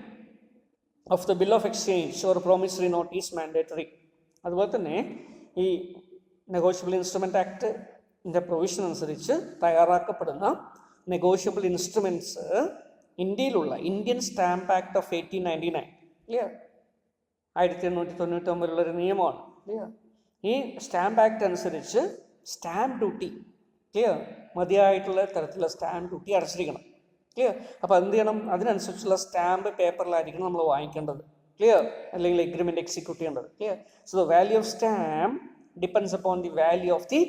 of the bill of exchange or promissory note is mandatory. അതുപോലെ തന്നെ ഈ നെഗോഷ്യബിൾ ഇൻസ്ട്രുമെന്റ് ആക്ടിൻ്റെ പ്രൊവിഷൻ അനുസരിച്ച് തയ്യാറാക്കപ്പെടുന്ന നെഗോഷ്യബിൾ ഇൻസ്ട്രുമെന്റ്സ് ഇന്ത്യയിലുള്ള Indian stamp act of 1899 clear 1899 നിയമമാണ്. ക്ലിയർ? ഈ സ്റ്റാമ്പ് ആക്ട് അനുസരിച്ച് സ്റ്റാമ്പ് ഡ്യൂട്ടി ക്ലിയർ മതിയായിട്ടുള്ള തരത്തിലുള്ള സ്റ്റാമ്പ് ഡ്യൂട്ടി അടച്ചിരിക്കണം. ക്ലിയർ? അപ്പോൾ എന്ത് ചെയ്യണം? അതിനനുസരിച്ചുള്ള സ്റ്റാമ്പ് പേപ്പറിലായിരിക്കണം നമ്മൾ വാങ്ങിക്കേണ്ടത്. ക്ലിയർ? അല്ലെങ്കിൽ എഗ്രിമെന്റ് എക്സിക്യൂട്ട് ചെയ്യേണ്ടത്. Clear? So the value of stamp depends upon the value of the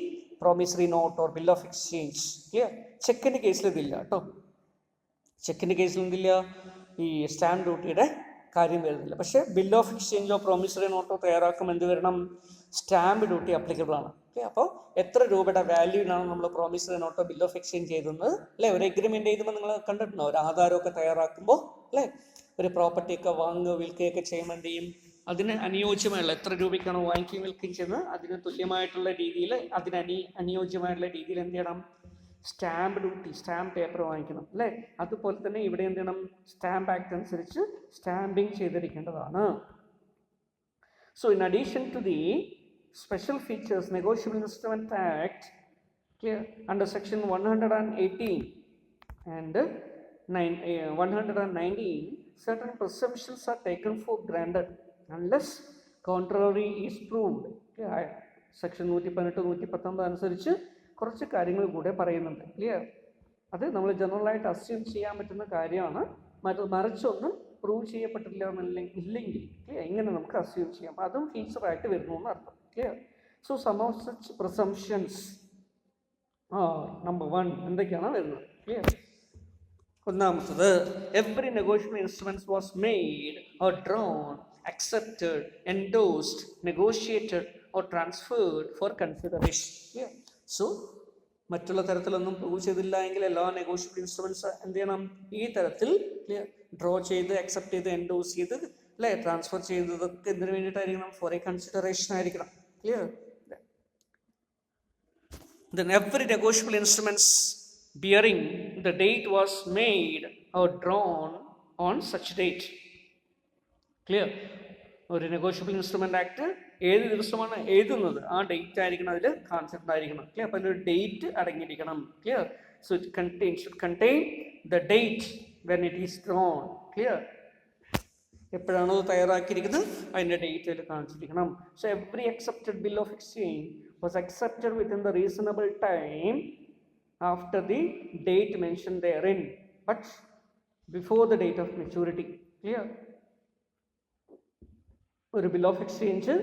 promissory note or bill of exchange. Clear? ചെക്കിൻ്റെ കേസിൽ ഇതില്ല കേട്ടോ. ചെക്കിൻ്റെ കേസിൽ എന്തില്ല, ഈ സ്റ്റാമ്പ് ഡ്യൂട്ടിയുടെ കാര്യം വരുന്നില്ല. പക്ഷേ ബിൽ ഓഫ് എക്സ്ചേഞ്ചോ പ്രോമിസറി നോട്ടോ തയ്യാറാക്കുമ്പോൾ എന്ത് വരണം, സ്റ്റാമ്പ് ഡ്യൂട്ടി അപ്ലിക്കബിൾ ആണ്. ഓക്കെ, അപ്പോൾ എത്ര രൂപയുടെ വാല്യൂവിനാണ് നമ്മൾ promissory Noto bill of exchange ചെയ്തത് അല്ലേ. ഒരു എഗ്രിമെൻ്റ് എഴുതുമ്പോൾ നിങ്ങൾ കണ്ടിട്ടുണ്ടോ, ഒരു ആധാരമൊക്കെ തയ്യാറാക്കുമ്പോൾ അല്ലേ, ഒരു പ്രോപ്പർട്ടിയൊക്കെ വാങ്ങുകയോ വിൽക്കുകയൊക്കെ ചെയ്യുമ്പോൾ എന്ത് ചെയ്യും, അതിന് അനുയോജ്യമായുള്ള എത്ര രൂപയ്ക്കാണോ വാങ്ങിക്കുകയും വിൽക്കുകയും ചെയ്യുന്നത് അതിന് തുല്യമായിട്ടുള്ള രീതിയിൽ, അനുയോജ്യമായിട്ടുള്ള രീതിയിൽ എന്ത് ചെയ്യണം, സ്റ്റാമ്പ് ഡ്യൂട്ടി, സ്റ്റാമ്പ് പേപ്പർ വാങ്ങിക്കണം അല്ലേ. അതുപോലെ തന്നെ ഇവിടെ എന്ത് ചെയ്യണം, സ്റ്റാമ്പ് ആക്ട് അനുസരിച്ച് സ്റ്റാമ്പിങ് ചെയ്തിരിക്കേണ്ടതാണ്. So in addition to the special features Negotiable Instrument Act, clear, under section 118 and 119 certain presumptions are taken for granted unless contrary is proved. Okay, section 118 അനുസരിച്ച് കുറച്ച് കാര്യങ്ങൾ കൂടെ പറയുന്നുണ്ട്. ക്ലിയർ, അത് നമ്മൾ ജനറലായിട്ട് അസ്യൂം ചെയ്യാൻ പറ്റുന്ന കാര്യമാണ്. മറിച്ചൊന്നും പ്രൂവ് ചെയ്യപ്പെട്ടില്ല ഇല്ലെങ്കിൽ എങ്ങനെ നമുക്ക് അസ്യൂം ചെയ്യാം, അതും ഫീച്ചറായിട്ട് വരുന്നു എന്ന് അർത്ഥം. Clear? So some of such presumptions are, number one, എന്തൊക്കെയാണ് വരുന്നത്. Clear? ഒന്നാമത്തത്, every negotiable instrument was made or drawn, accepted, endorsed, negotiated or transferred for consideration. Clear? So മറ്റുള്ള തരത്തിലൊന്നും പ്രൂവ് ചെയ്തില്ല എങ്കിൽ എല്ലാ നെഗോഷ്യബിൾ ഇൻസ്ട്രുമെന്റ്സ് എന്ത് ചെയ്യണം, ഈ തരത്തിൽ ക്ലിയർ ഡ്രോ ചെയ്ത്, അക്സെപ്റ്റ് ചെയ്ത്, എൻഡോസ് ചെയ്ത് അല്ലേ, ട്രാൻസ്ഫർ ചെയ്തതൊക്കെ എന്തിനു വേണ്ടിയിട്ടായിരിക്കണം, ഫോർ എ കൺസിഡറേഷൻ ആയിരിക്കണം. Clear? Then every negotiable instruments bearing the date was made or drawn on such date. Clear? ഒരു നെഗോഷ്യബിൾ ഇൻസ്ട്രുമെന്റ് ആക്ട് ഏത് ദിവസമാണ് എഴുതുന്നത് ആ ഡേറ്റ് ആയിരിക്കണം അതിൽ കാൺസെപ്റ്റ് ആയിരിക്കണം. ക്ലിയർ? അപ്പോൾ അതിലൊരു ഡേറ്റ് അടങ്ങിയിരിക്കണം. Clear? So it should contain the date when it is drawn. Clear? എപ്പോഴാണോ തയ്യാറാക്കിയിരിക്കുന്നത് അതിൻ്റെ ഡേറ്റ് അതിൽ കാണിച്ചിരിക്കണം. So every accepted bill of exchange was accepted within the reasonable time after the date mention therein but before the date of maturity. Clear? ഒരു bill of exchange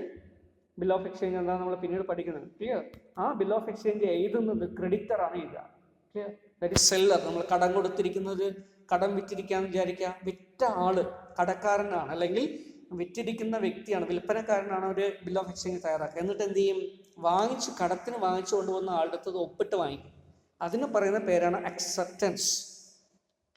എന്താണ് നമ്മൾ പിന്നീട് പഠിക്കുന്നത്. ക്ലിയർ? ആ ബിൽ ഓഫ് എക്സ്ചേഞ്ച് എഴുതുന്നത് ക്രെഡിറ്ററാണ് എഴുതുക. Clear? That is seller. നമ്മൾ കടം കൊടുത്തിരിക്കുന്നത്, കടം വിറ്റിരിക്കാന്ന് വിചാരിക്കുക, വിറ്റ ആള് കടക്കാരനാണ് അല്ലെങ്കിൽ വിറ്റിരിക്കുന്ന വ്യക്തിയാണ്, വിൽപ്പനക്കാരനാണ് ഒരു ബിൽ ഓഫ് എക്സ്ചേഞ്ച് തയ്യാറാക്കുക. എന്നിട്ട് എന്ത് ചെയ്യും, കടത്തിന് വാങ്ങിച്ചു കൊണ്ടുവന്ന ആളുടെ അടുത്തത് ഒപ്പിട്ട് വാങ്ങിക്കും. അതിന് പറയുന്ന പേരാണ് അക്സെപ്റ്റൻസ്.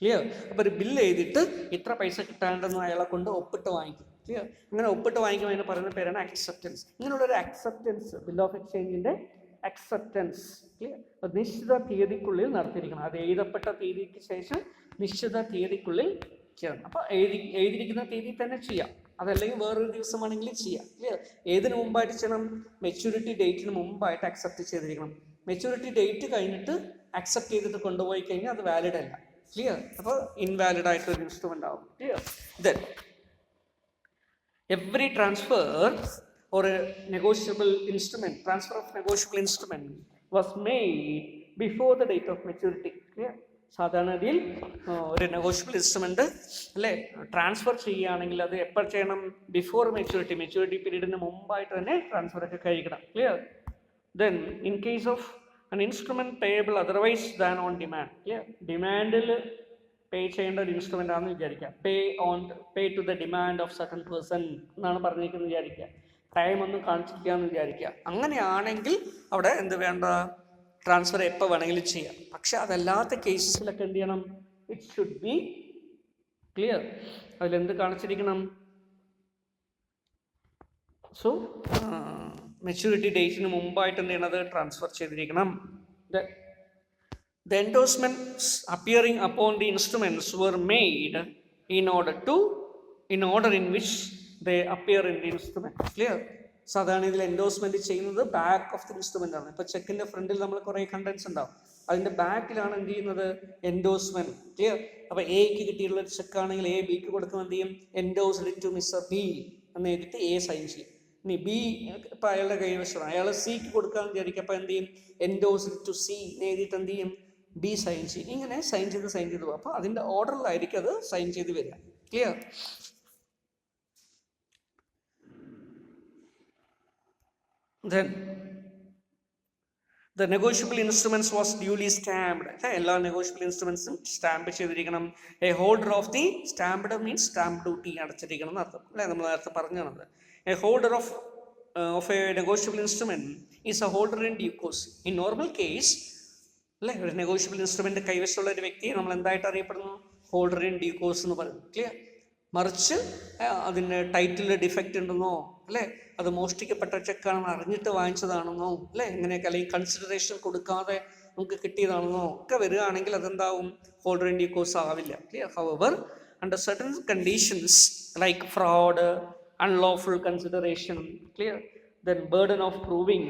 ക്ലിയർ? അപ്പോൾ ഒരു ബില്ല് എഴുതിയിട്ട് ഇത്ര പൈസ കിട്ടാണ്ടെന്ന് അയാളെ കൊണ്ട് ഒപ്പിട്ട് വാങ്ങിക്കും. ക്ലിയർ? അങ്ങനെ ഒപ്പിട്ട് വാങ്ങിക്കുമ്പോൾ അതിന് പറയുന്ന പേരാണ് അക്സെപ്റ്റൻസ്. ഇങ്ങനെയുള്ളൊരു അക്സെപ്റ്റൻസ്, ബിൽ ഓഫ് എക്സ്ചേഞ്ചിൻ്റെ അക്സെപ്റ്റൻസ്, ക്ലിയർ, നിശ്ചിത തീയതിക്കുള്ളിൽ നടത്തിയിരിക്കണം. അത് എഴുതപ്പെട്ട തീയതിക്ക് ശേഷം നിശ്ചിത തീയതിക്കുള്ളിൽ ചെയ്യണം. അപ്പോൾ എഴുതിയിരിക്കുന്ന തീയതി തന്നെ ചെയ്യാം, അതല്ലെങ്കിൽ വേറൊരു ദിവസമാണെങ്കിൽ ചെയ്യാം. ക്ലിയർ? ഏതിനു മുമ്പായിട്ട് ചെയ്യണം, മെച്യൂരിറ്റി ഡേറ്റിന് മുമ്പായിട്ട് അക്സെപ്റ്റ് ചെയ്തിരിക്കണം. മെച്യൂരിറ്റി ഡേറ്റ് കഴിഞ്ഞിട്ട് അക്സെപ്റ്റ് ചെയ്തിട്ട് കൊണ്ടുപോയി കഴിഞ്ഞാൽ അത് വാലിഡ് അല്ല. ക്ലിയർ? അപ്പോൾ ഇൻവാലിഡ് ആയിട്ടൊരു ഇൻസ്ട്രുമെൻ്റ് ആവും. Clear? Then every transfer or a negotiable instrument, transfer of negotiable instrument was made before the date of maturity. Clear? സാധാരണയിൽ ഒരു നെഗോഷ്യബിൾ ഇൻസ്ട്രുമെന്റ് അല്ലേ ട്രാൻസ്ഫർ ചെയ്യുകയാണെങ്കിൽ അത് എപ്പോൾ ചെയ്യണം, ബിഫോർ മെച്യൂരിറ്റി പീരീഡിന് മുമ്പായിട്ട് തന്നെ ട്രാൻസ്ഫർ ഒക്കെ കഴിക്കണം. Clear? Then in case of an instrument payable otherwise than on demand. Clear? ഡിമാൻഡിൽ പേ ചെയ്യേണ്ട ഒരു ഇൻസ്ട്രുമെൻ്റ് ആണെന്ന് വിചാരിക്കുക. Pay to the demand of certain person എന്നാണ് പറഞ്ഞിരിക്കുന്നത് വിചാരിക്കുക. ടൈം ഒന്നും കാണിച്ചിരിക്കുക എന്ന് വിചാരിക്കുക. അങ്ങനെയാണെങ്കിൽ അവിടെ എന്ത് വേണ്ട, ട്രാൻസ്ഫർ എപ്പോൾ വേണമെങ്കിലും ചെയ്യാം. പക്ഷെ അതല്ലാത്ത കേസസിലൊക്കെ എന്ത് ചെയ്യണം, ഇറ്റ് ഷുഡ് ബി ക്ലിയർ. അതിലെന്ത് കാണിച്ചിരിക്കണം, സോ മെച്യൂരിറ്റി ഡേറ്റിന് മുമ്പായിട്ട് എന്ത് ചെയ്യണത്, ട്രാൻസ്ഫർ ചെയ്തിരിക്കണം. The endorsements appearing upon the instruments were made in order in which they appear in the instrument. Clear? സാധാരണ ഇതിൽ എൻഡോഴ്സ്മെന്റ് ചെയ്യുന്നത് ബാക്ക് ഓഫ് ദി ഇൻസ്ട്രുമെന്റ് ആണ്. ഇപ്പോൾ ചെക്കിന്റെ ഫ്രണ്ടിൽ നമ്മൾ കുറേ കണ്ടന്റ്സ് ഉണ്ടാവും, അതിന്റെ ബാക്കിലാണ് എന്ത് ചെയ്യുന്നത്, എൻഡോഴ്സ്മെന്റ്. ക്ലിയർ? അപ്പോൾ എക്ക് കിട്ടിയിട്ടുള്ള ഒരു ചെക്ക് ആണെങ്കിൽ എ ബിക്ക് കൊടുക്കുമ്പോൾ എന്ത് ചെയ്യും, എൻഡോസ്ഡ് ടു മിസ്റ്റർ ബി എന്ന് എഴുതിയിട്ട് എ സൈൻ ചെയ്യും. ഇനി ബി ഇപ്പം അയാളുടെ കൈവശമാണ്, അയാൾ സിക്ക് കൊടുക്കാന്ന് വിചാരിക്കും. അപ്പോൾ എന്ത് ചെയ്യും, എൻഡോസ്ഡ് ടു സി എന്ന് എഴുതിയിട്ട് എന്ത് ചെയ്യും, ബി സൈൻ ചെയ്യും. ഇങ്ങനെ സൈൻ ചെയ്ത് പോകും. അപ്പോൾ അതിൻ്റെ ഓർഡറിലായിരിക്കും അത് സൈൻ ചെയ്ത് വരിക. Clear? Then The negotiable instruments was duly stamped. എല്ലാ negotiable instruments സ്റ്റാമ്പ് ചെയ്തിരിക്കണം. A holder of the stamped means stamp duty അടച്ചിരിക്കണം എന്നർത്ഥം അല്ലേ, നമ്മൾ നേരത്തെ പറഞ്ഞത്. A holder of a negotiable instrument is a holder in due course. In normal case അല്ലേ, ഒരു negotiable instrument കൈവശമുള്ള ഒരു വ്യക്തിയെ നമ്മൾ എന്തായിട്ട് അറിയപ്പെടുന്നു? ഹോൾഡർ ഇൻ ഡ്യൂ കോഴ്സ് എന്ന് പറയും. ക്ലിയർ? മറിച്ച് അതിന് ടൈറ്റിൽ ഡിഫക്റ്റ് ഉണ്ടെന്നോ അല്ലേ, അത് മോഷ്ടിക്കപ്പെട്ട ചെക്കാണെന്ന് അറിഞ്ഞിട്ട് വാങ്ങിച്ചതാണെന്നോ അല്ലേ, ഇങ്ങനെയൊക്കെ അല്ലെങ്കിൽ കൺസിഡറേഷൻ കൊടുക്കാതെ നമുക്ക് കിട്ടിയതാണെന്നോ ഒക്കെ വരികയാണെങ്കിൽ അതെന്താവും? ഹോൾഡർ ഇൻ ഡ്യൂ കോഴ്സ് ആവില്ല. Clear? However under certain conditions like fraud, unlawful consideration, clear, then burden of proving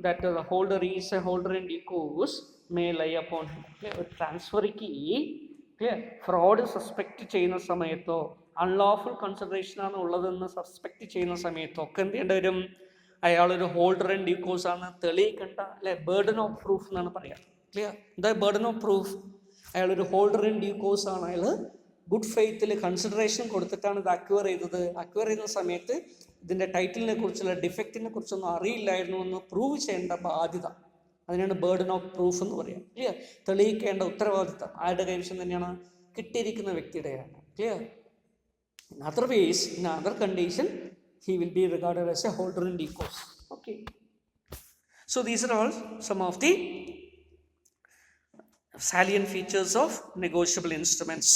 that the holder is a holder in due course may lie upon him. Clear? ട്രാൻസ്ഫറിക്ക് clear fraud suspect ചെയ്യുന്ന സമയത്തോ unlawful consideration ആണ് ഉള്ളതെന്ന് suspect ചെയ്യുന്ന സമയത്തോ ഒക്കെ എന്ത് ചെയ്യേണ്ടി വരും? അയാളൊരു ഹോൾഡർ ഇൻ ഡ്യൂ കോഴ്സ് ആണ് തെളിയിക്കേണ്ട അല്ലെ, ബേർഡൻ ഓഫ് പ്രൂഫ് എന്നാണ് പറയാം. ക്ലിയർ? എന്താ ബേർഡൻ ഓഫ് പ്രൂഫ്? അയാളൊരു ഹോൾഡർ ഇൻ ഡ്യൂ കോഴ്സ് ആണ്, അയാൾ ഗുഡ് ഫെയ്ത്തിൽ കൺസിഡറേഷൻ കൊടുത്തിട്ടാണ് ഇത് അക്വയർ ചെയ്തത്. അക്വയർ ചെയ്യുന്ന സമയത്ത് ഇതിൻ്റെ ടൈറ്റിലിനെ കുറിച്ചുള്ള ഡിഫക്റ്റിനെ കുറിച്ചൊന്നും അറിയില്ലായിരുന്നു എന്ന് പ്രൂവ് ചെയ്യേണ്ട ബാധ്യത, അതിനാണ് ബേർഡൻ ഓഫ് പ്രൂഫ് എന്ന് പറയാം. ക്ലിയർ? തെളിയിക്കേണ്ട ഉത്തരവാദിത്തം ആരുടെ കൈവശം തന്നെയാണ്? കിട്ടിയിരിക്കുന്ന വ്യക്തിയുടെയാണ്. Clear? In other ways, in other condition, he will be regarded as a holder in due course. Okay. So these are all some of the salient features of negotiable instruments.